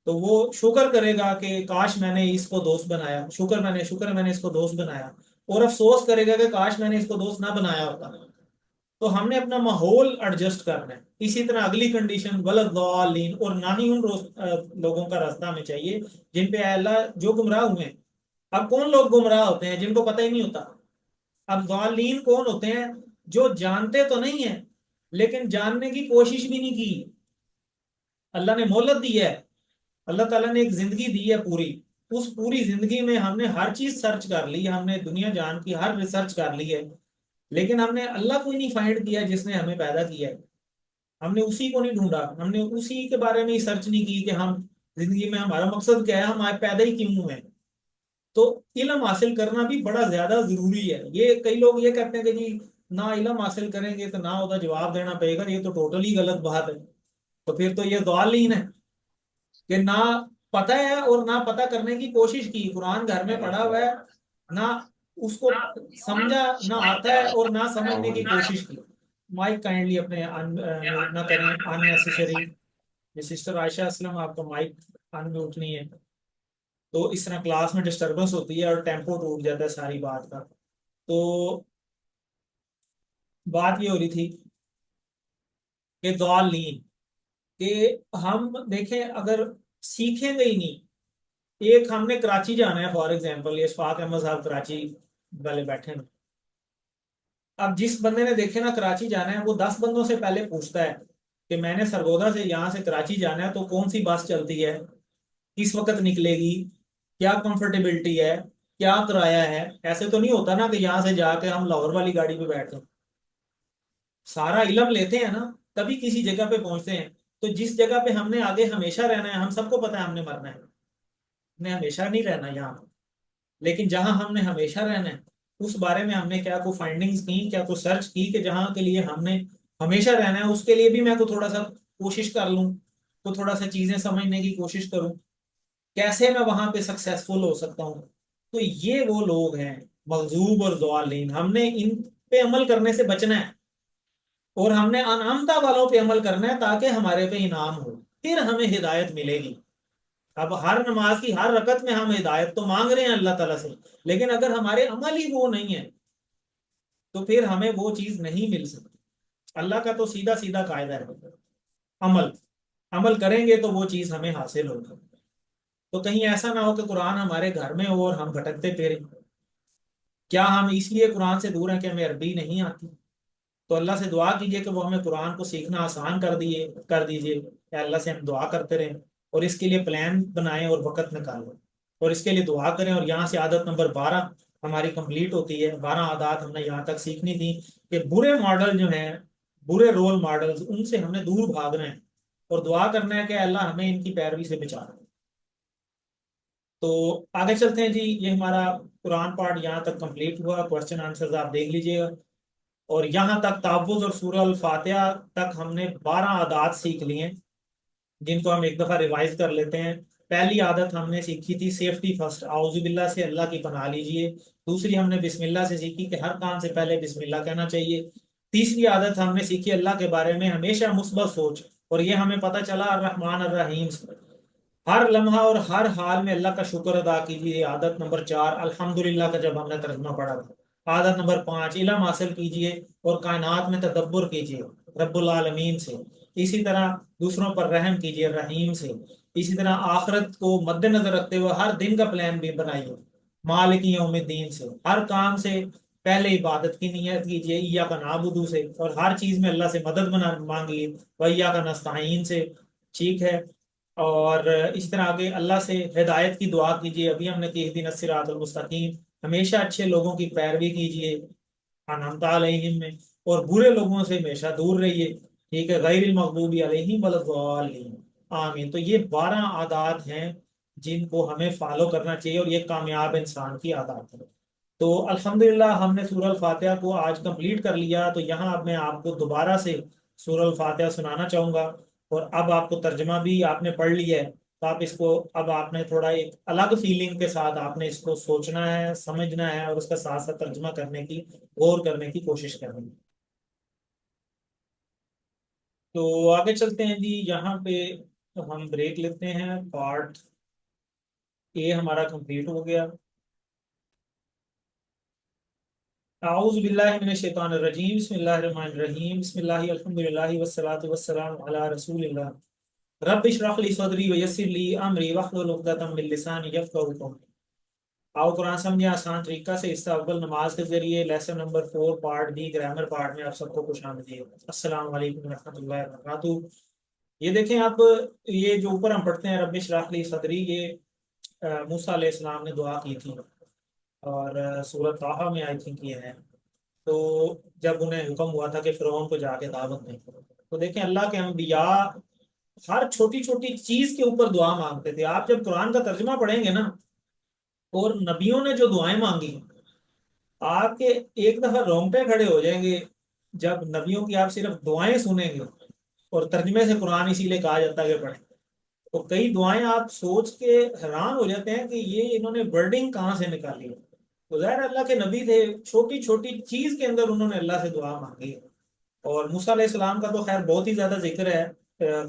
تو وہ شکر کرے گا کہ کاش میں نے اس کو دوست بنایا، شکر ہے میں نے اس کو دوست بنایا، اور افسوس کرے گا کہ کاش میں نے اس کو دوست نہ بنایا ہوتا. تو ہم نے اپنا ماحول ایڈجسٹ کرنا ہے. اسی طرح اگلی کنڈیشن ولضالین، اور نہ ہی ان لوگوں کا راستہ ہمیں چاہیے جن پہ اے اللہ جو گمراہ ہوئے ہیں. اب کون لوگ گمراہ ہوتے ہیں؟ جن کو پتہ ہی نہیں ہوتا. اب ضالین کون ہوتے ہیں؟ جو جانتے تو نہیں ہیں لیکن جاننے کی کوشش بھی نہیں کی. اللہ نے مہلت دی ہے، اللہ تعالیٰ نے ایک زندگی دی ہے پوری، اس پوری زندگی میں ہم نے ہر چیز سرچ کر لی، ہم نے دنیا جان کی ہر ریسرچ کر لی ہے، لیکن ہم نے اللہ کو ہی نہیں فائنڈ کیا جس نے ہمیں پیدا کیا ہے. ہم نے اسی کو نہیں ڈھونڈا، ہم نے اسی کے بارے میں ہی سرچ نہیں کی کہ ہم زندگی میں ہمارا مقصد کیا ہے، ہم آج پیدا ہی کیوں ہوئے ہیں. تو علم حاصل کرنا بھی بڑا زیادہ ضروری ہے. یہ کئی لوگ یہ کہتے ہیں کہ جی نہ علم حاصل کریں گے تو نہ ہوتا جواب دینا پڑے گا. یہ تو ٹوٹلی غلط بات ہے. تو پھر تو یہ ضالین ہے کہ نہ پتہ ہے اور نہ پتہ کرنے کی کوشش کی. قرآن گھر میں پڑھا ہوا ہے، نہ اس کو سمجھا، نہ آتا ہے اور نہ سمجھنے کی کوشش کی. مائک کائنڈلی اپنے نہ کریں اننیسیسری. سسٹر عائشہ اسلم آپ کا مائک ان میوٹ نہیں ہے تو اس طرح کلاس میں ڈسٹربنس ہوتی ہے اور ٹیمپو ٹوٹ جاتا ہے ساری بات کا. تو بات یہ ہو رہی تھی کہ ضالین، کہ ہم دیکھیں اگر سیکھیں گے ہی نہیں. ایک ہم نے کراچی جانا ہے فار ایگزامپل، یہ اشفاق احمد صاحب کراچی والے بیٹھے ہیں. اب جس بندے نے دیکھے نا کراچی جانا ہے وہ 10 بندوں سے پہلے پوچھتا ہے کہ میں نے سرگودا سے یہاں سے کراچی جانا ہے تو کون سی بس چلتی ہے، کس وقت نکلے گی، کیا کمفرٹیبلٹی ہے، کیا کرایہ ہے. ایسے تو نہیں ہوتا نا کہ یہاں سے جا کے ہم لاہور والی گاڑی پہ بیٹھتے ہیں. سارا علم لیتے ہیں نا تبھی کسی جگہ پہ پہنچتے ہیں. تو جس جگہ پہ ہم نے آگے ہمیشہ رہنا ہے، ہم سب کو پتا ہے ہم نے مرنا ہے، ہم نے ہمیشہ نہیں رہنا یہاں. لیکن جہاں ہم نے ہمیشہ رہنا ہے اس بارے میں ہم نے کیا کوئی فائنڈنگز کی، کیا کوئی سرچ کی کہ جہاں کے لیے ہم نے ہمیشہ رہنا ہے اس کے لیے بھی میں کو تھوڑا سا کوشش کر لوں، تو تھوڑا سا چیزیں سمجھنے کی کوشش کروں، کیسے میں وہاں پہ سکسیسفل ہو سکتا ہوں. تو یہ وہ لوگ ہیں مغضوب اور ضالین. ہم نے ان پہ عمل کرنے سے بچنا ہے اور ہم نے انعامتا والوں پہ عمل کرنا ہے تاکہ ہمارے پہ انعام ہو، پھر ہمیں ہدایت ملے گی. اب ہر نماز کی ہر رکعت میں ہم ہدایت تو مانگ رہے ہیں اللہ تعالیٰ سے، لیکن اگر ہمارے عمل ہی وہ نہیں ہے تو پھر ہمیں وہ چیز نہیں مل سکتی. اللہ کا تو سیدھا سیدھا قاعدہ ہے، عمل کریں گے تو وہ چیز ہمیں حاصل ہوگی. تو کہیں ایسا نہ ہو کہ قرآن ہمارے گھر میں ہو اور ہم بھٹکتے پھریں. کیا ہم اس لیے قرآن سے دور ہیں کہ ہمیں عربی نہیں آتی؟ تو اللہ سے دعا کیجئے کہ وہ ہمیں قرآن کو سیکھنا آسان کر دیجئے. کہ اللہ سے ہم دعا کرتے رہیں اور اس کے لیے پلان بنائیں اور وقت نکالیں اور اس کے لیے دعا کریں. اور یہاں سے عادت نمبر 12 ہماری کمپلیٹ ہوتی ہے. 12 عادات ہم نے یہاں تک سیکھنی تھی کہ برے ماڈل جو ہیں، برے رول ماڈلز، ان سے ہم نے دور بھاگنا ہے اور دعا کرنا ہے کہ اللہ ہمیں ان کی پیروی سے بچا. تو آگے چلتے ہیں جی. یہ ہمارا قرآن پارٹ یہاں تک کمپلیٹ ہوا. کوشچن آنسرز آپ دیکھ لیجئے گا. اور یہاں تک تعوذ اور سورہ الفاتحہ تک ہم نے 12 عادات سیکھ لی ہیں، جن کو ہم ایک دفعہ ریوائز کر لیتے ہیں۔ پہلی عادت ہم نے سیکھی تھی سیفٹی فرسٹ، اعوذ باللہ سے اللہ کی پناہ لیجئے۔ دوسری ہم نے بسم اللہ سے سیکھی کہ ہر کام سے پہلے بسم اللہ کہنا چاہیے۔ تیسری عادت ہم نے سیکھی اللہ کے بارے میں ہمیشہ مثبت سوچ، اور یہ ہمیں پتہ چلا الرحمن الرحیم سے، ہر لمحہ اور ہر حال میں اللہ کا شکر ادا کیجیے۔ عادت نمبر 4 الحمدللہ کا جب ہم نے ترجمہ پڑھا تھا۔ عادت نمبر 5 علم حاصل کیجیے اور کائنات میں تدبر کیجیے رب العالمین سے۔ اسی طرح دوسروں پر رحم کیجیے رحیم سے۔ اسی طرح آخرت کو مد نظر رکھتے ہوئے ہر دن کا پلان بھی بنائیے مالک یوم الدین سے۔ ہر کام سے پہلے عبادت کی نیت کیجیے ایاک نعبد سے، اور ہر چیز میں اللہ سے مدد مانگیے وایاک نستعین سے، ٹھیک ہے۔ اور اس طرح آگے اللہ سے ہدایت کی دعا کیجیے، ابھی ہم نے کہ اہدنا الصراط المستقیم، ہمیشہ اچھے لوگوں کی پیروی کیجیے انعمت علیہم میں، اور برے لوگوں سے ہمیشہ دور رہیے، ٹھیک ہے، غیر المغضوب علیہم ولا الضالین، آمین۔ تو یہ 12 عادات ہیں جن کو ہمیں فالو کرنا چاہیے، اور یہ کامیاب انسان کی عادات ہے۔ تو الحمدللہ ہم نے سورہ الفاتحہ کو آج کمپلیٹ کر لیا۔ تو یہاں اب میں آپ کو دوبارہ سے سورہ الفاتحہ سنانا چاہوں گا، اور اب آپ کو ترجمہ بھی آپ نے پڑھ لیا ہے، تو آپ اس کو اب آپ نے تھوڑا ایک الگ فیلنگ کے ساتھ آپ نے اس کو سوچنا ہے، سمجھنا ہے، اور اس کا ساتھ ساتھ ترجمہ کرنے کی، غور کرنے کی کوشش کرنی ہے۔ تو آگے چلتے ہیں جی، یہاں پہ ہم بریک لیتے ہیں، پارٹ اے ہمارا کمپلیٹ ہو گیا۔ اعوذ باللہ من الشیطان الرجیم، بسم اللہ الرحمن الرحیم، بسم اللہ الحمدللہ والصلاة والسلام علی رسول اللہ۔ رب اشرح لی صدری ویسر لی امری واحلل عقدۃ من لسانی یفقہوا قولی۔ آؤ قرآن سمجھے آسان طریقہ سے۔ حصہ اول نماز کے ذریعے، lesson number 4 part B grammar part میں آپ سب کو خوش آمدید۔ السلام علیکم ورحمۃ اللہ وبرکاتہ۔ یہ دیکھیں اب یہ جو اوپر ہم پڑھتے ہیں رب اشرح لی صدری، یہ موسیٰ علیہ السلام نے دعا کی تھی، اور سورۃ طٰہٰ میں آئی تھنک یہ ہے۔ تو جب انہیں حکم ہوا تھا کہ فرعون کو جا کے دعوت دیں، تو دیکھیں اللہ کے انبیاء ہر چھوٹی چھوٹی چیز کے اوپر دعا مانگتے تھے۔ آپ جب قرآن کا ترجمہ پڑھیں گے نا، اور نبیوں نے جو دعائیں مانگی، آپ کے ایک دفعہ رونگٹے کھڑے ہو جائیں گے جب نبیوں کی آپ صرف دعائیں سنیں گے، اور ترجمے سے قرآن اسی لیے کہا جاتا ہے کہ پڑھیں۔ تو کئی دعائیں آپ سوچ کے حیران ہو جاتے ہیں کہ یہ انہوں نے ورڈنگ کہاں سے نکالی ہے۔ تو ظاہر اللہ کے نبی تھے، چھوٹی چھوٹی چیز کے اندر انہوں نے اللہ سے دعا مانگی ہے۔ اور موسیٰ علیہ السلام کا تو خیر بہت ہی زیادہ ذکر ہے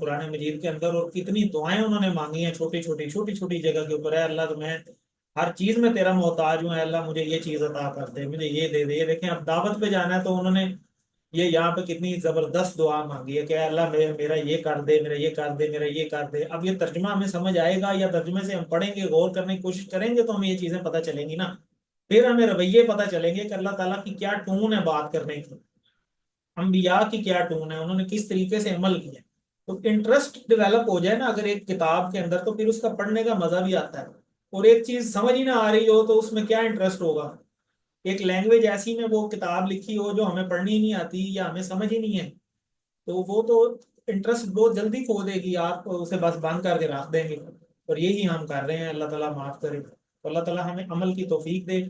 قرآن مجید کے اندر، اور کتنی دعائیں انہوں نے مانگی ہیں چھوٹی چھوٹی جگہ کے اوپر۔ ہے اللہ تو میں ہر چیز میں تیرا محتاج ہوں، اے اللہ مجھے یہ چیز عطا کر دے، مجھے یہ دے دے۔ یہ دیکھیں اب دعوت پہ جانا ہے تو انہوں نے یہ یہاں پہ کتنی زبردست دعا مانگی ہے کہ اے اللہ میرا یہ کر دے، میرا یہ کر دے، میرا یہ کر دے۔ اب یہ ترجمہ ہمیں سمجھ آئے گا، یا ترجمے سے ہم پڑھیں گے، غور کرنے کی کوشش کریں گے، تو ہمیں یہ چیزیں پتہ چلیں گی نا، پھر ہمیں رویے پتہ چلیں گے کہ اللہ تعالیٰ کی کیا ٹون ہے بات کرنے کی، انبیاء کی کیا ٹون ہے، انہوں نے کس طریقے سے عمل کیا۔ تو انٹرسٹ ڈیولپ ہو جائے نا اگر ایک کتاب کے اندر، تو پھر اس کا پڑھنے کا مزہ بھی آتا ہے۔ اور ایک چیز سمجھ ہی نہ آ رہی ہو تو اس میں کیا انٹرسٹ ہوگا؟ ایک لینگویج ایسی میں وہ کتاب لکھی ہو جو ہمیں پڑھنی ہی نہیں آتی یا ہمیں سمجھ ہی نہیں ہے، تو وہ تو انٹرسٹ بہت جلدی کھو دے گی، آپ اسے بس بند کر کے رکھ دیں گے۔ اور یہی ہم کر رہے ہیں، اللہ تعالیٰ معاف کرے۔ تو اللہ تعالیٰ ہمیں عمل کی توفیق دے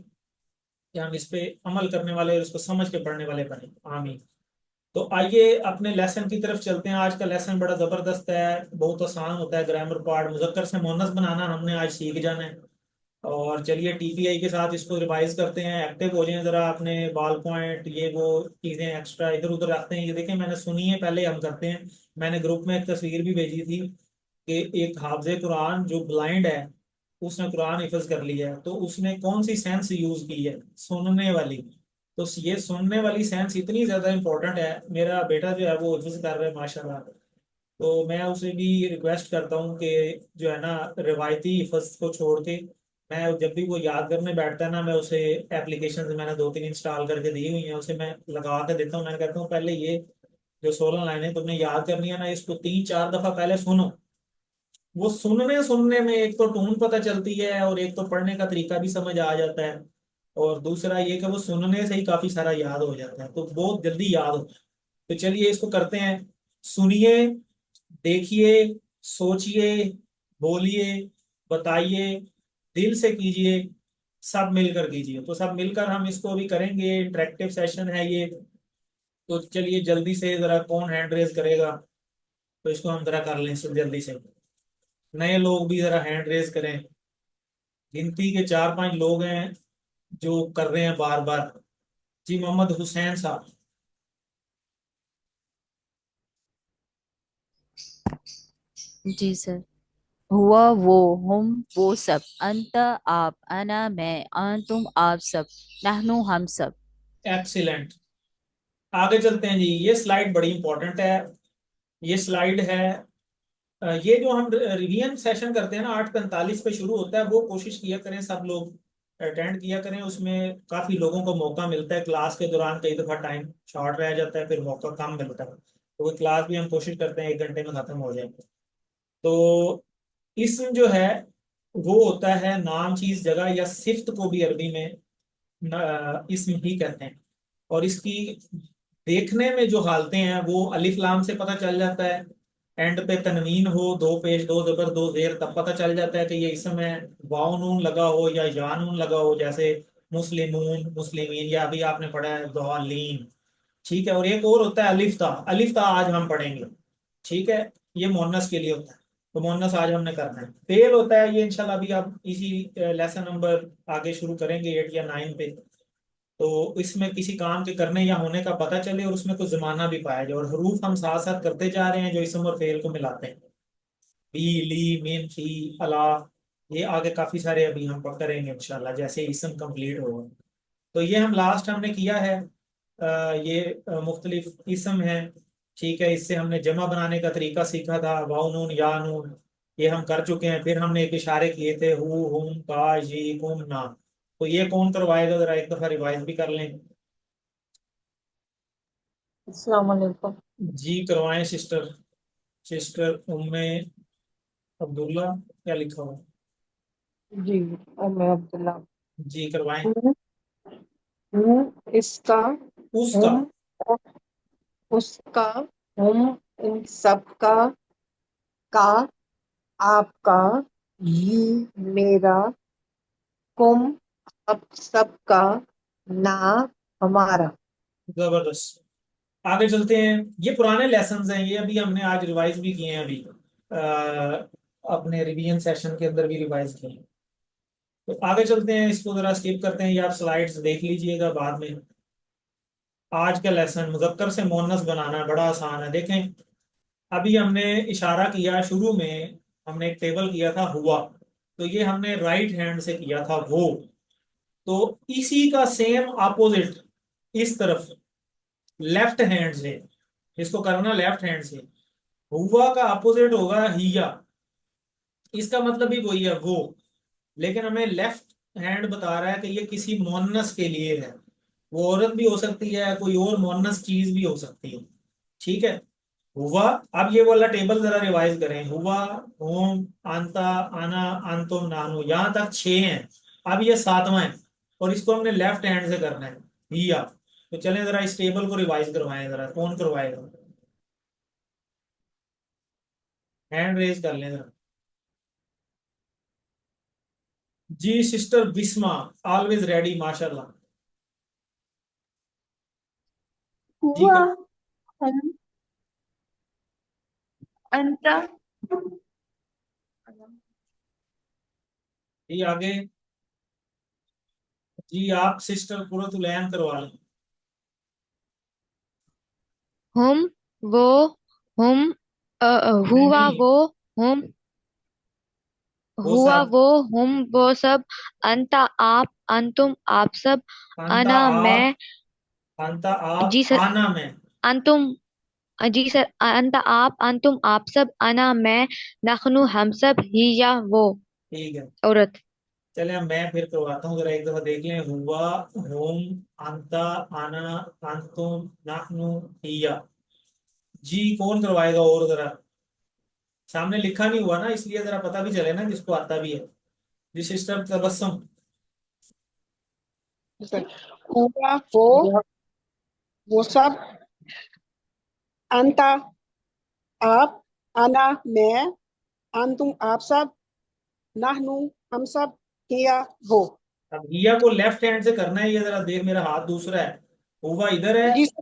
کہ ہم اس پہ عمل کرنے والے اور اس کو سمجھ کے پڑھنے والے بنیں، آمین۔ تو آئیے اپنے لیسن کی طرف چلتے ہیں۔ آج کا لیسن بڑا زبردست ہے، بہت آسان ہوتا ہے۔ گرامر پارٹ مذکر سے مؤنث بنانا ہم نے آج سیکھ جانا ہے، اور چلیے ٹی پی آئی کے ساتھ اس کو ریوائز کرتے ہیں۔ ایکٹیو ہو جائیں ذرا، اپنے بال پوائنٹ یہ وہ چیزیں ایکسٹرا ادھر ادھر رکھتے ہیں۔ یہ دیکھیں میں نے سنی ہے، پہلے ہم کرتے ہیں۔ میں نے گروپ میں ایک تصویر بھی بھیجی تھی کہ ایک حافظ قرآن جو بلائنڈ ہے، اس نے قرآن حفظ کر لیا ہے، تو اس نے کون سی سینس یوز کی ہے؟ سننے والی۔ تو یہ سننے والی سینس اتنی زیادہ امپورٹنٹ ہے۔ میرا بیٹا جو ہے وہ حفظ کر رہا ہے ماشاء اللہ، تو میں اسے بھی ریکویسٹ کرتا ہوں کہ جو ہے نا روایتی حفظ کو چھوڑ کے، میں جب بھی وہ یاد کرنے بیٹھتا ہے نا، میں اسے اپلیکیشن میں نے 2-3 انسٹال کر کے دی ہوئی ہیں، اسے میں لگا کے دیتا ہوں۔ میں کہتا ہوں پہلے یہ جو 16 لائنیں تم نے یاد کرنی ہے نا، اس کو 3-4 دفعہ پہلے سنو۔ وہ سننے میں ایک تو ٹون پتہ چلتی ہے، اور ایک تو پڑھنے کا طریقہ بھی سمجھ آ جاتا ہے، اور دوسرا یہ کہ وہ سننے سے ہی کافی سارا یاد ہو جاتا ہے، تو بہت جلدی یاد ہوتا ہے۔ تو چلیے اس کو کرتے ہیں، سنیے، دیکھیے، سوچئے، بولیے، بتائیے، دل سے کیجئے، سب مل کر کیجئے۔ تو سب مل کر ہم اس کو بھی کریں گے، انٹریکٹیو سیشن ہے یہ، تو چلیے جلدی سے ذرا کون ہینڈ ریز کرے گا، تو اس کو ہم ذرا کر لیں جلدی سے. نئے لوگ بھی ذرا ہینڈ ریز کریں. گنتی کے 4-5 لوگ ہیں جو کر رہے ہیں بار بار. جی محمد حسین صاحب. جی سر. ہوا وہ، ہم وہ سب، انت آپ، انا میں، انتم آپ سب، نحنو ہم سب. ایکسیلنٹ. آگے چلتے ہیں جی. یہ سلائیڈ بڑی امپورٹنٹ ہے. یہ سلائیڈ ہے یہ جو ہم ریویژن سیشن کرتے ہیں نا 8:45 پہ شروع ہوتا ہے، وہ کوشش کیا کریں سب لوگ اٹینڈ کیا کریں. اس میں کافی لوگوں کو موقع ملتا ہے کلاس کے دوران، کئی دفعہ ٹائم شارٹ رہ جاتا ہے، پھر موقع کم ملتا ہے. تو وہ کلاس بھی ہم کوشش کرتے ہیں 1 گھنٹے میں ختم ہو جائے. تو اسم جو ہے وہ ہوتا ہے نام، چیز، جگہ یا صفت کو بھی عربی میں اسم ہی کہتے ہیں. اور اس کی دیکھنے میں جو حالتیں ہیں وہ الف لام سے پتہ چل جاتا ہے. اینڈ پہ تنوین ہو، 2 پیش 2 زبر 2 زیر، تب پتہ چل جاتا ہے کہ یہ اسم ہے. واو نون لگا ہو یا یا نون لگا ہو، جیسے مسلمون، مسلمین، یا ابھی آپ نے پڑھا ہے ضالین. ٹھیک ہے. اور ایک اور ہوتا ہے الف تا. الف تا آج ہم پڑھیں گے. ٹھیک ہے. یہ مونس کے لیے ہوتا ہے، تو مونس آج ہم نے کرنا ہے. فعل ہوتا ہے یہ انشاءاللہ ابھی آپ اسی لیسن نمبر آگے شروع کریں گے 8 یا 9 پہ. تو اس میں کسی کام کے کرنے یا ہونے کا پتہ چلے اور اس میں کوئی زمانہ بھی پایا جائے. اور حروف ہم ساتھ ساتھ کرتے جا رہے ہیں جو اسم اور فعل کو ملاتے ہیں. بی، لی، من، فی، الا، یہ آگے کافی سارے ابھی ہم پڑھ کریں گے انشاءاللہ جیسے اسم کمپلیٹ ہوگا. تو یہ ہم نے کیا ہے. یہ مختلف اسم ہیں. ٹھیک ہے. اس سے ہم نے جمع بنانے کا طریقہ سیکھا تھا، واو نون یا نون، یہ ہم کر چکے ہیں. پھر ہم نے ایک اشارے کیے تھے، ہو، ہم، کا، جی، کم، نا. تو یہ کون کروائے گا، ذرا ایک دفعہ ریوائز بھی کر لیں. السلام علیکم. جی کروائیں سسٹر ام عبداللہ. کیا لکھا ہوا؟ جی ام عبداللہ. جی کروائیں. اس کا، اس کا. ہم اس کا، ہم ان سب کا آپ کا، یہ میرا، کم اب سب کا، نا ہمارا. زبردست. آگے چلتے ہیں. یہ پرانے لیسنز ہیں، یہ ابھی ہم نے آج ریوائز بھی کیے ہیں. ابھی اپنے ریویژن سیشن کے اندر بھی ریوائز کیے ہیں. تو آگے چلتے ہیں. اس کو ذرا اسکپ کرتے ہیں، یہ آپ سلائیڈز دیکھ لیجئے گا بعد میں. آج کا لیسن مذکر سے مونس بنانا بڑا آسان ہے. دیکھیں ابھی ہم نے اشارہ کیا شروع میں، ہم نے ایک ٹیبل کیا تھا ہوا، تو یہ ہم نے رائٹ ہینڈ سے کیا تھا وہ. تو اسی کا سیم اپوزٹ اس طرف لیفٹ ہینڈ سے، اس کو کرنا لیفٹ ہینڈ سے. ہوا کا اپوزٹ ہوگا ہیا. اس کا مطلب بھی وہی ہے وہ، لیکن ہمیں لیفٹ ہینڈ بتا رہا ہے کہ یہ کسی مونس کے لیے ہے. وہ عورت بھی ہو سکتی ہے، کوئی اور مونس چیز بھی ہو سکتی ہے. ٹھیک ہے. ہوا. اب یہ والا ٹیبل ذرا ریوائز کریں. ہوا، ہوم، انتا، انا، انتم، نانو، یہاں تک 6 ہیں. اب یہ 7واں ہے اور اس کو ہم نے لیفٹ ہینڈ سے کرنا ہے، ہیا. تو چلیں ذرا اس ٹیبل کو ریوائز کروائیں. ذرا کون کروائے گا؟ ہینڈ ریز کر لیں ذرا. جی سسٹر بسما، آلویز ریڈی، ماشاء اللہ. جی ہوا، ہم، انت، جی آگے. جی آپ سسٹر قرۃ العین کروا لیں. ہم وہ، ہم ہوا نہیں، وہ، ہم وہ ہوا سب. وہ، ہم وہ سب، انتا آپ، انتم آپ سب، انتا انا آپ، میں. انتا آپ، جی سر. آنا میں. انتم. جی سر. انتا آپ، انتم آپ سب، انا میں، نخنو ہم سب، ہی یا وہ ٹھیک ہے. عورت. چلیں میں پھر کرواتا ہوں، ذرا ایک دفعہ دیکھ لیں. ہوا، ہوم، انتا، انا، انتم، نحنو، ہیا. جی کون کروائے گا؟ اور ذرا سامنے لکھا نہیں ہوا نا، اس لیے ذرا پتہ بھی چلے نا جس کو آتا بھی ہے. جی سسٹر تبسم. ہوا وہ سب، انتا آپ، انا میں، انتم آپ سب، نحنو ہم سب، ہیا وہ. اب ہیا کو لیفٹ ہینڈ سے کرنا ہے. یہ ذرا دیکھ، میرا ہاتھ دوسرا ہے، ہوا ادھر ہے جی سر.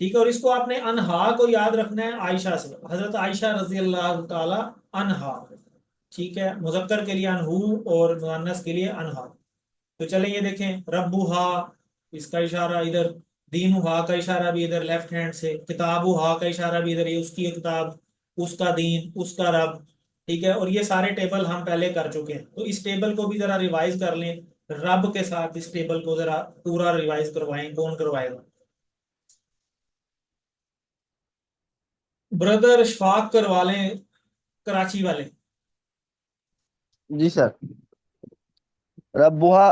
ٹھیک ہے، اور اس کو آپ نے انہا کو یاد رکھنا ہے عائشہ سے، حضرت عائشہ رضی اللہ تعالی عنہا، ٹھیک ہے، مذکر کے لیے انہو اور مؤنث کے لیے انہا۔ تو چلیں یہ دیکھیں، ربوہا اس کا اشارہ ادھر، دینہا کا اشارہ بھی ادھر لیفٹ ہینڈ سے، کتابہا کا اشارہ بھی ادھر، یہ اس کی کتاب، اس کا دین، اس کا رب، ٹھیک ہے، اور یہ سارے ٹیبل ہم پہلے کر چکے ہیں، تو اس ٹیبل کو بھی ذرا ریوائز کر لیں، رب کے ساتھ اس ٹیبل کو ذرا پورا ریوائز کروائیں، کون کروائے گا؟ بردر اشفاق کروا لیں کراچی والے۔ جی سر، ربوہا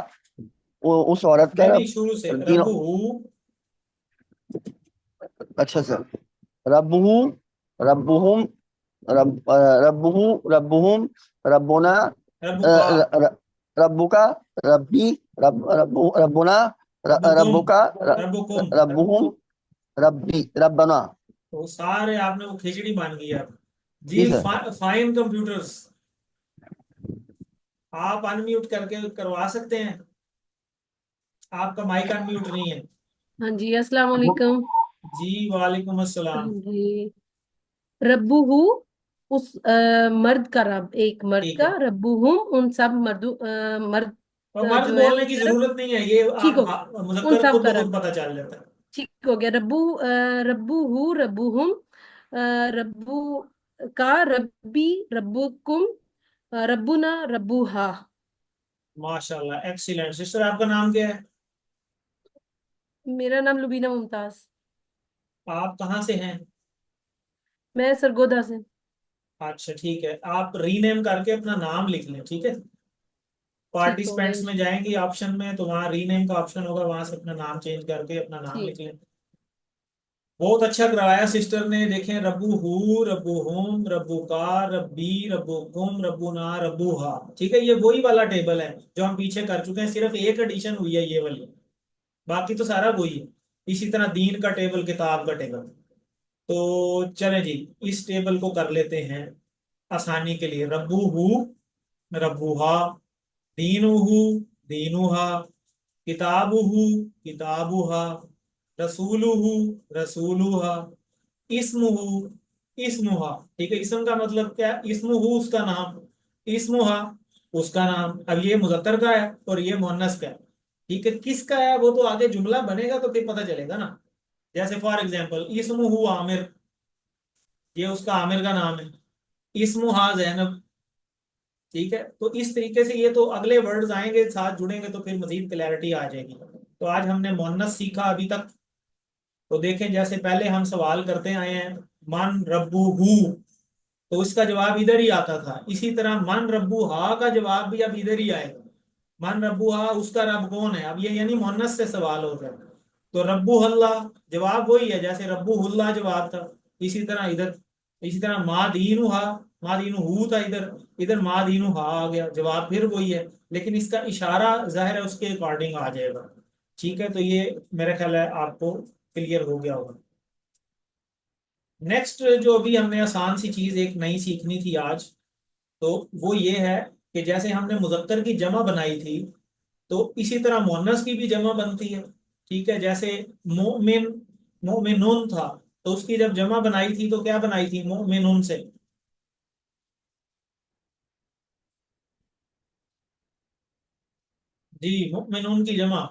اس عورت کا نہیں رب، نہیں، شروع سے تینوں، ربو، اچھا سر، ربہ، ربہم، ربہ، ربہم، ربنا، ربو کا، ربکا، ربی، ربنا، ربکم، ربکا، ربکم، ربہم، ربی، ربنا۔ تو سارے آپ نے وہ کھچڑی بن گئی اب جی جی۔ سر، فائن کمپیوٹرز، آپ ان میوٹ کر کے کروا سکتے ہیں؟ آپ کا مائک ان میوٹ نہیں ہے۔ ہاں جی، السلام علیکم۔ جی وعلیکم السلام۔ جی، ربو اس مرد کا رب، ایک مرد ٹھیک کا، ہے، ربوہم ان سب مرد اور مرد جو ہے بولنے ان کی کا رب، ضرورت نہیں ہے، یہ ٹھیک ہو آپ گیا، ان مذکر سب خود کا بخود رب، پتہ چل جاتا ہے۔ ٹھیک ہو گیا، ربو ربوہم، ربو کا، ربی ربکم، ربنا ربوہا۔ ماشاء اللہ، ایکسیلنٹ۔ سسٹر آپ کا نام کیا ہے؟ میرا نام لبینہ ممتاز، آپ کہاں سے ہیں؟ میں سرگودا سے۔ اچھا ٹھیک ہے، آپ ری نیم کر کے اپنا نام لکھ لیں، ٹھیک ہے، ٹھیک ہو گیا، پارٹیسپینٹس میں جائیں گی آپشن میں، تو وہاں ری نیم کا آپشن ہوگا، وہاں سے اپنا نام چینج کر کے اپنا نام ٹھیک، لکھ لیں۔ بہت اچھا کروایا سسٹر نے، دیکھیں، ربو ہو، ربو ہوم، ربو کا، ربی، ربو کم، ربو نا، ربو ہا، ٹھیک ہے، یہ وہی والا ٹیبل ہے جو ہم پیچھے کر چکے ہیں، صرف ایک ایڈیشن ہوئی ہے یہ والی، باقی تو سارا وہی ہے۔ اسی طرح دین کا ٹیبل، کتاب کا ٹیبل۔ تو چلیں جی، اس ٹیبل کو کر لیتے ہیں آسانی کے لیے، ربو ہو، ربو ہا، دینو ہو، دینو ہا، کتابو ہو، کتابو ہا، رسولو ہو، رسولو ہا، اسمو ہو، اسمو ہا، ٹھیک ہے، اسم کا مطلب کیا ہے؟ اسمو ہو اس کا نام، اسمو ہا اس کا نام۔ اب یہ مذکر کا ہے اور یہ مؤنث کا ہے، ٹھیک ہے، کس کا ہے وہ تو آگے جملہ بنے گا تو پھر پتہ چلے گا نا۔ جیسے فار ایگزامپل، اسمو ہو عامر، یہ اس کا عامر کا نام ہے، اسمو ہا زینب، ٹھیک ہے، تو اس طریقے سے یہ تو اگلے ورڈز آئیں گے ساتھ جڑیں گے تو پھر مزید کلیئرٹی آ جائے گی۔ تو آج ہم نے مؤنث سیکھا ابھی تک، تو دیکھیں جیسے پہلے ہم سوال کرتے آئے ہیں، من ربو ہو، تو اس کا جواب ادھر ہی آتا تھا، اسی طرح من ربو ہا کا جواب بھی اب ادھر ہی آئے گا، من ربو ہا اس کا رب کون ہے، اب یہ یعنی مؤنث سے سوال ہو گیا، تو ربو اللہ جواب وہی ہے جیسے ربو اللہ جواب تھا، اسی طرح ادھر، اسی طرح ما دینو ہا، ما دینو ہو تھا ادھر، ادھر ما دینو ہا آ گیا، جواب پھر وہی ہے، لیکن اس کا اشارہ ظاہر ہے اس کے اکارڈنگ آ جائے گا، ٹھیک ہے، تو یہ میرا خیال ہے آپ کو کلیئر ہو گیا ہوگا۔ نیکسٹ جو ابھی ہم نے آسان سی چیز ایک نئی سیکھنی تھی آج، تو وہ یہ ہے کہ جیسے ہم نے مذکر کی جمع بنائی تھی تو اسی طرح مؤنث کی بھی جمع بنتی ہے، ٹھیک ہے، جیسے مؤمن، مؤمنون تھا، تو اس کی جب جمع بنائی تھی تو کیا بنائی تھی؟ مؤمنون سے۔ جی مؤمنون کی جمع،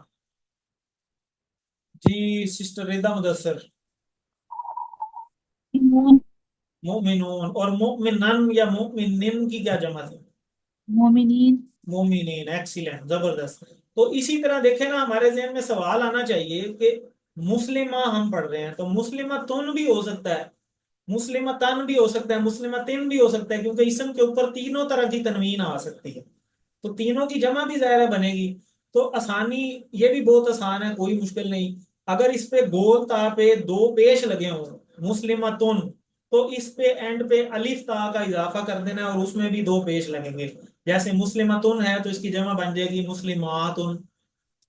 جی سسٹر رضا مدثر، مؤمنون، اور مؤمنن یا مؤمنن کی کیا جمع تھی؟ مومنین، مومنین، ایکسیلنٹ، زبردست۔ تو اسی طرح دیکھیں نا، ہمارے ذہن میں سوال آنا چاہیے کہ مسلمہ ہم پڑھ رہے ہیں تو مسلمہ تن بھی ہو سکتا ہے، مسلمہ تن بھی ہو سکتا ہے، مسلمہ تن بھی ہو سکتا ہے، کیونکہ اسم کے اوپر تینوں طرح کی تنوین آ سکتی ہے، تو تینوں کی جمع بھی ظاہرہ بنے گی۔ تو آسانی یہ بھی بہت آسان ہے، کوئی مشکل نہیں، اگر اس پہ گول تا پہ دو پیش لگے ہوں مسلمہ تن، تو اس پہ اینڈ پہ الف تا کا اضافہ کر دینا ہے اور اس میں بھی دو پیش لگیں گے، جیسے مسلمتن ہے تو اس کی جمع بن جائے گی مسلماتن،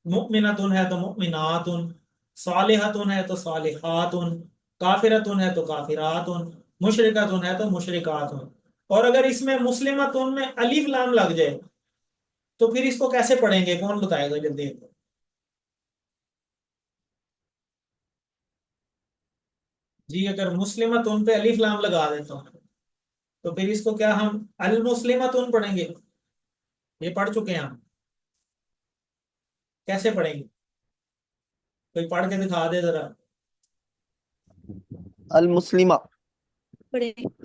مؤمنتن ہے تو مؤمناتن، صالحتن ہے تو صالحاتن، کافرتن ہے تو کافراتن، مشرکتن ہے تو مشرکاتن۔ اور اگر اس میں مسلمتن میں الف لام لگ جائے تو پھر اس کو کیسے پڑھیں گے؟ کون بتائے گا جلدی؟ جی اگر مسلمتن پہ الف لام لگا دیتا ہوں تو پھر اس کو کیا ہم المسلمتن پڑھیں گے؟ یہ پڑھ چکے ہیں ہم، کیسے پڑھیں گے؟ کوئی پڑھ کے دکھا دے ذرا. المسلمہ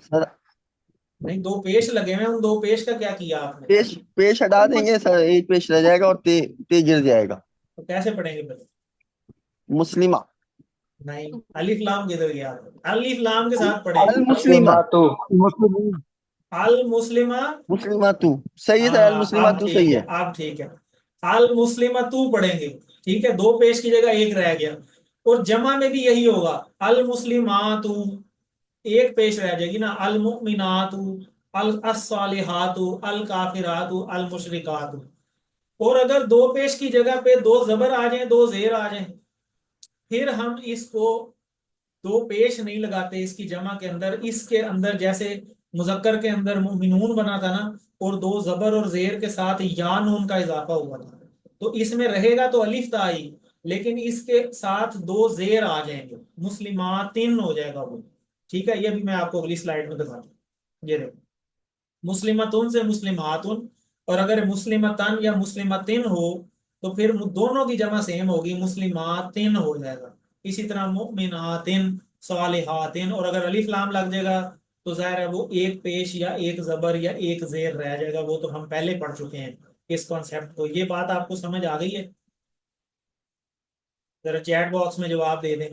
سر نہیں، دو پیش لگے ہوئے ہیں، ان دو پیش کا کیا کیا آپ نے؟ پیش ہٹا دیں گے سر، ایک پیش رہ جائے گا اور تے گر جائے گا. تو کیسے پڑھیں گے پھر؟ مسلمہ نہیں، الف لام کدھر گیا؟ الف لام کے ساتھ پڑھیں. المسلمہ المسلمہ. مسلمہ تو صحیح ہے سر، ہاں المسلمہ اب تو ٹھیک صحیح ہے، ہے. اب ٹھیک ہے. المسلمہ تو پڑھیں گے، ٹھیک ہے، دو پیش کی جگہ ایک رہ گیا. اور جمع میں بھی یہی ہوگا، المسلمات ایک پیش رہ جائے گی نا، المؤمنات الصالحات الکافرات المشرکات. اور اگر دو پیش کی جگہ پہ دو زبر آ جائیں، دو زیر آ جائیں، پھر ہم اس کو دو پیش نہیں لگاتے اس کی جمع کے اندر. اس کے اندر جیسے مذکر کے اندر مومنون بنا تھا نا، اور دو زبر اور زیر کے ساتھ یا نون کا اضافہ ہوا تھا، تو اس میں رہے گا تو الف تا ہی، لیکن اس کے ساتھ دو زیر آ جائیں گے، مسلماتن ہو جائے گا وہ. ٹھیک ہے، یہ بھی میں آپ کو اگلی سلائیڈ میں دکھاتا ہوں. یہ دیکھیں، مسلمتن سے مسلماتن، اور اگر مسلمتن یا مسلمتن ہو تو پھر دونوں کی جمع سیم ہوگی، مسلماتن ہو جائے گا. اسی طرح مؤمناتن صالحاتن، اور اگر الف لام لگ جائے گا تو ظاہر ہے وہ ایک پیش یا ایک زبر یا ایک زیر رہ جائے گا. وہ تو ہم پہلے پڑھ چکے ہیں اس کانسیپٹ کو. یہ بات آپ کو سمجھ آ گئی ہے؟ ذرا چیٹ باکس میں جواب دے دیں.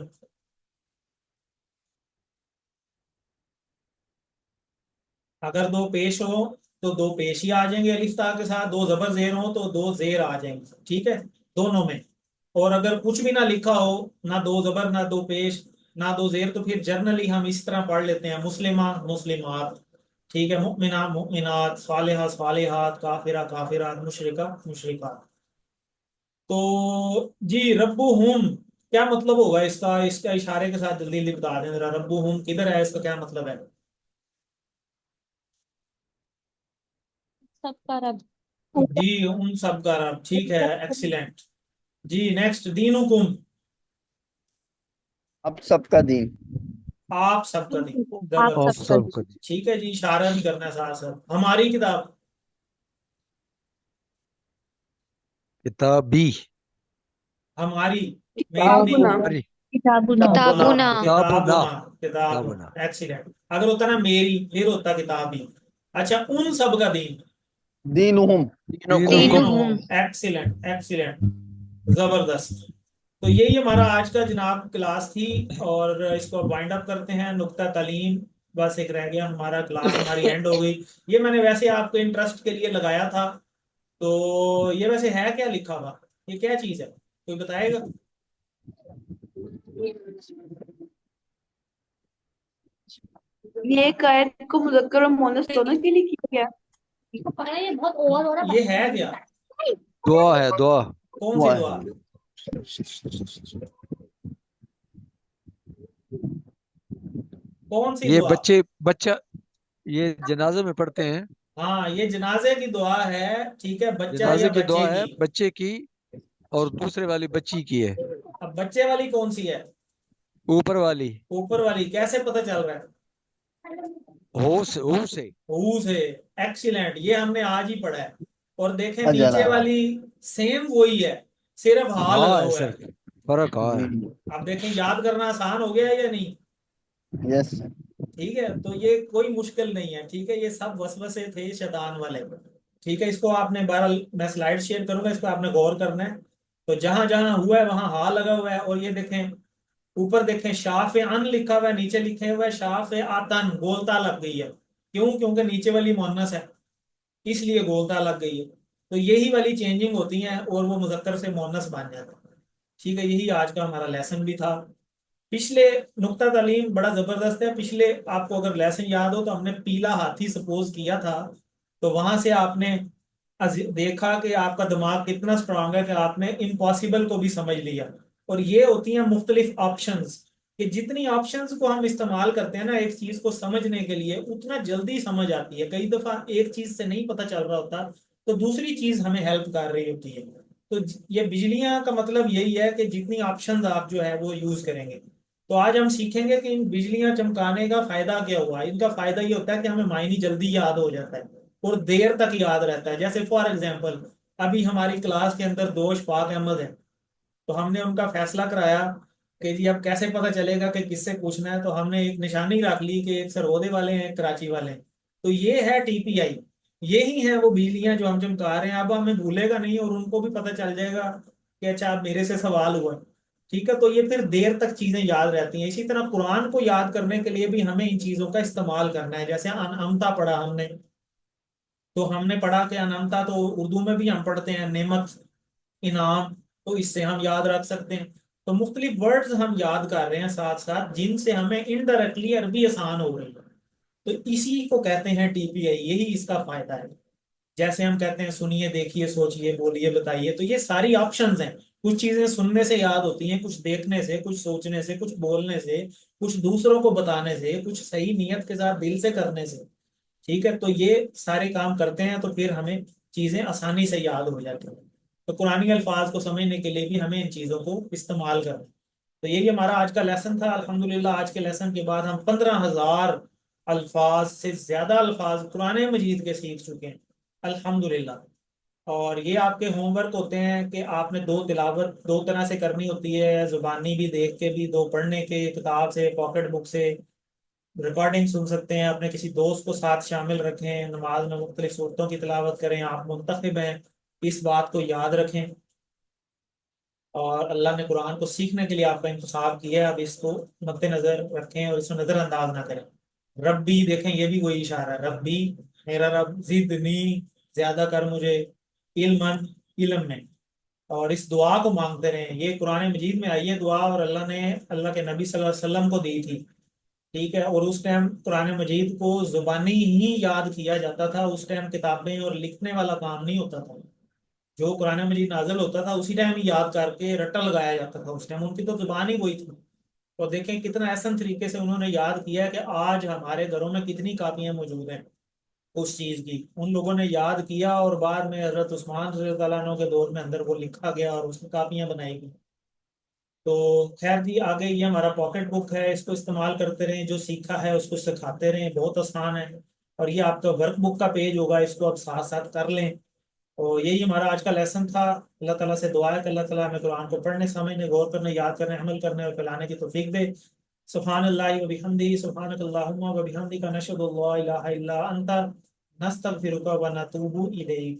اگر دو پیش ہو تو دو پیش ہی آ جائیں گے الف تا کے ساتھ، دو زبر زیر ہوں تو دو زیر آ جائیں گے، ٹھیک ہے، دونوں میں. اور اگر کچھ بھی نہ لکھا ہو، نہ دو زبر نہ دو پیش نہ دو زیر، تو پھر جرنلی ہم اس طرح پڑھ لیتے ہیں، مسلمہ مسلمات، ٹھیک ہے، مؤمنہ مؤمنات، صالحہ صالحات، کافرہ کافرات، مشرکہ مشرکات. تو جی ربہم کیا مطلب ہوگا اس کا؟ اس کا اشارے کے ساتھ جلدی جلدی بتا دیں ذرا، ربہم کدھر ہے، اس کا کیا مطلب ہے؟ سب کا رب. جی ان سب کا رب، ٹھیک ہے، ایکسیلنٹ. جی نیکسٹ، دینکم، اب سب کا دین. آپ سب کا دین. آپ آپ سب کا سب کا ٹھیک ہے جی، اشارہ بھی کرنا ہے ساتھ ساتھ. ہماری کتاب، کتابی ہماری میری نہیں، کتابنا ہماری کتابنا. کتابنا. کتابنا کتابنا کتابنا ایکسیلنٹ. اگر ہوتا نا میری، پھر ہوتا کتابی. اچھا، ان سب کا دین، دینہم دینہم. ایکسیلنٹ ایکسیلنٹ، زبردست. تو یہی ہمارا آج کا جناب کلاس تھی، اور اس کو وائنڈ اپ کرتے ہیں. نقطہ تعلیم بس ایک رہ گیا ہمارا، کلاس ہماری اینڈ ہو گئی. یہ میں نے ویسے آپ کو انٹرسٹ کے لیے لگایا تھا. تو یہ ویسے ہے کیا لکھا ہوا؟ یہ کیا چیز ہے، کوئی بتائے گا؟ یہ قید کو مذکر اور مؤنث دونوں کے لیے کیا گیا. یہ ہے کیا؟ دعا ہے، دعا. کون سی دعا؟ کون سی یہ دعا؟ بچہ یہ جنازے میں پڑھتے ہیں. ہاں، یہ جنازے کی دعا ہے، ٹھیک ہے، بچہ یا جنازے کی بچے دعا ہے کی. بچے کی، اور دوسرے والی بچی کی ہے. اب بچے والی کون سی ہے؟ اوپر والی اوپر والی. کیسے پتہ چل رہا ہے؟ ہو سے. ہو سے. ایکسیلنٹ، یہ ہم نے آج ہی پڑھا ہے. اور دیکھیں نیچے اجلا والی سیم وہی ہے، صرف ہا ہاں لگا ہے ہوا سر، ہے. فرق ہاں ہے. اب دیکھیں یاد کرنا آسان ہو گیا ہے یا نہیں؟ یس ٹھیک ہے، تو یہ کوئی مشکل نہیں ہے، ٹھیک ہے، یہ سب وسوسے تھے شیطان والے. ٹھیک ہے، اس کو آپ نے بہرحال میں سلائیڈ شیئر کروں گا، اس پہ آپ نے غور کرنا ہے. تو جہاں جہاں ہوا ہے وہاں ہا لگا ہوا ہے. اور یہ دیکھیں اوپر دیکھیں شاف ان لکھا ہوا ہے، نیچے لکھے ہوا ہے شاف آتن، گولتا لگ گئی ہے. کیوں؟ کیونکہ نیچے والی مؤنث ہے، اس لیے گولتا لگ گئی ہے. تو یہی والی چینجنگ ہوتی ہیں اور وہ مذکر سے مؤنث بن جاتا ہے. ٹھیک ہے، یہی آج کا ہمارا لیسن بھی تھا. پچھلے نقطہ تعلیم بڑا زبردست ہے. پچھلے آپ کو اگر لیسن یاد ہو تو ہم نے پیلا ہاتھی سپوز کیا تھا، تو وہاں سے آپ نے دیکھا کہ آپ کا دماغ کتنا اسٹرانگ ہے کہ آپ نے امپاسبل کو بھی سمجھ لیا. اور یہ ہوتی ہیں مختلف آپشنز، کہ جتنی آپشنز کو ہم استعمال کرتے ہیں نا ایک چیز کو سمجھنے کے لیے، اتنا جلدی سمجھ آتی ہے. کئی دفعہ ایک چیز سے نہیں پتہ چل رہا ہوتا تو دوسری چیز ہمیں ہیلپ کر رہی ہوتی ہے. تو یہ بجلیاں کا مطلب یہی ہے کہ جتنی آپشنز آپ جو ہے وہ یوز کریں گے. تو آج ہم سیکھیں گے کہ ان بجلیاں چمکانے کا فائدہ کیا ہوا. ان کا فائدہ یہ ہوتا ہے کہ ہمیں معنی جلدی یاد ہو جاتا ہے اور دیر تک یاد رہتا ہے. جیسے فار ایگزامپل ابھی ہماری کلاس کے اندر دو اشفاق احمد ہیں، تو ہم نے ان کا فیصلہ کرایا کہ جی اب کیسے پتہ چلے گا کہ کس سے پوچھنا ہے. تو ہم نے ایک نشانی رکھ لی کہ ایک سرودے والے ہیں، ایک کراچی والے ہیں. تو یہ ہے ٹی پی آئی، یہی ہیں وہ بجلیاں جو ہم چمکا رہے ہیں. اب ہمیں بھولے گا نہیں اور ان کو بھی پتہ چل جائے گا کہ اچھا اب میرے سے سوال ہوا. ٹھیک ہے، تو یہ پھر دیر تک چیزیں یاد رہتی ہیں. اسی طرح قرآن کو یاد کرنے کے لیے بھی ہمیں ان چیزوں کا استعمال کرنا ہے. جیسے انعمتا پڑھا ہم نے، تو ہم نے پڑھا کہ انعمتا تو اردو میں بھی ہم پڑھتے ہیں نعمت، انعام، تو اس سے ہم یاد رکھ سکتے ہیں. تو مختلف ورڈز ہم یاد کر رہے ہیں ساتھ ساتھ، جن سے ہمیں انڈائریکٹلی عربی آسان ہو رہی ہے. تو اسی کو کہتے ہیں ٹی پی آئی، یہی اس کا فائدہ ہے. جیسے ہم کہتے ہیں سنیے، دیکھیے، سوچیے، بولیے، بتائیے، تو یہ ساری آپشنز ہیں. کچھ چیزیں سننے سے یاد ہوتی ہیں، کچھ دیکھنے سے، کچھ سوچنے سے، کچھ بولنے سے، کچھ دوسروں کو بتانے سے، کچھ صحیح نیت کے ساتھ دل سے کرنے سے. ٹھیک ہے، تو یہ سارے کام کرتے ہیں تو پھر ہمیں چیزیں آسانی سے یاد ہو جاتی ہیں. تو قرآنی الفاظ کو سمجھنے کے لیے بھی ہمیں ان چیزوں کو استعمال کرنا. تو یہی ہمارا آج کا لیسن تھا. الحمدللہ آج کے لیسن کے بعد ہم 15,000 الفاظ سے زیادہ الفاظ قرآن مجید کے سیکھ چکے ہیں الحمدللہ. اور یہ آپ کے ہوم ورک ہوتے ہیں کہ آپ نے 2 تلاوت 2 طرح سے کرنی ہوتی ہے، زبانی بھی دیکھ کے بھی، 2 پڑھنے کے، کتاب سے، پاکٹ بک سے، ریکارڈنگ سن سکتے ہیں. اپنے کسی دوست کو ساتھ شامل رکھیں، نماز میں مختلف صورتوں کی تلاوت کریں. آپ منتخب ہیں، اس بات کو یاد رکھیں. اور اللہ نے قرآن کو سیکھنے کے لیے آپ کا انتخاب کیا ہے، اب اس کو مد نظر رکھیں اور اس کو نظر انداز نہ کریں. ربی، دیکھیں یہ بھی وہی اشارہ ہے، ربی میرا رب، زدنی زیادہ کر مجھے، علمن علم میں. اور اس دعا کو مانگتے رہیں. یہ قرآن مجید میں آئی ہے دعا، اور اللہ نے اللہ کے نبی صلی اللہ علیہ وسلم کو دی تھی. ٹھیک ہے، اور اس ٹائم قرآن مجید کو زبانی ہی یاد کیا جاتا تھا. اس ٹائم کتابیں اور لکھنے والا کام نہیں ہوتا تھا. جو قرآن مجید نازل ہوتا تھا اسی ٹائم ہی یاد کر کے رٹا لگایا جاتا تھا. اس ٹائم ان کی تو زبان ہی وہی تھی. اور دیکھیں کتنا احسن طریقے سے انہوں نے یاد کیا کہ آج ہمارے گھروں میں کتنی کاپیاں موجود ہیں اس چیز کی. ان لوگوں نے یاد کیا اور بعد میں حضرت عثمان رضی اللہ عنہ کے دور میں اندر وہ لکھا گیا اور اس کی کاپیاں بنائی گئی. تو خیر جی، آگے یہ ہمارا پاکٹ بک ہے، اس کو استعمال کرتے رہیں. جو سیکھا ہے اس کو سکھاتے رہیں، بہت آسان ہے. اور یہ آپ کا ورک بک کا پیج ہوگا، اس کو آپ ساتھ ساتھ کر لیں. اور یہی ہمارا آج کا لیسن تھا. اللہ تعالیٰ سے دعا ہے کہ اللہ تعالیٰ ہمیں قرآن کو پڑھنے، سمجھنے، غور کرنے، یاد کرنے، عمل کرنے اور پھیلانے کی توفیق دے. سبحان اللہ و بحمدہ، سبحانک اللہم و بحمدک، نشہد ان لا الہ الا انت، نستغفرک و نتوب الیک.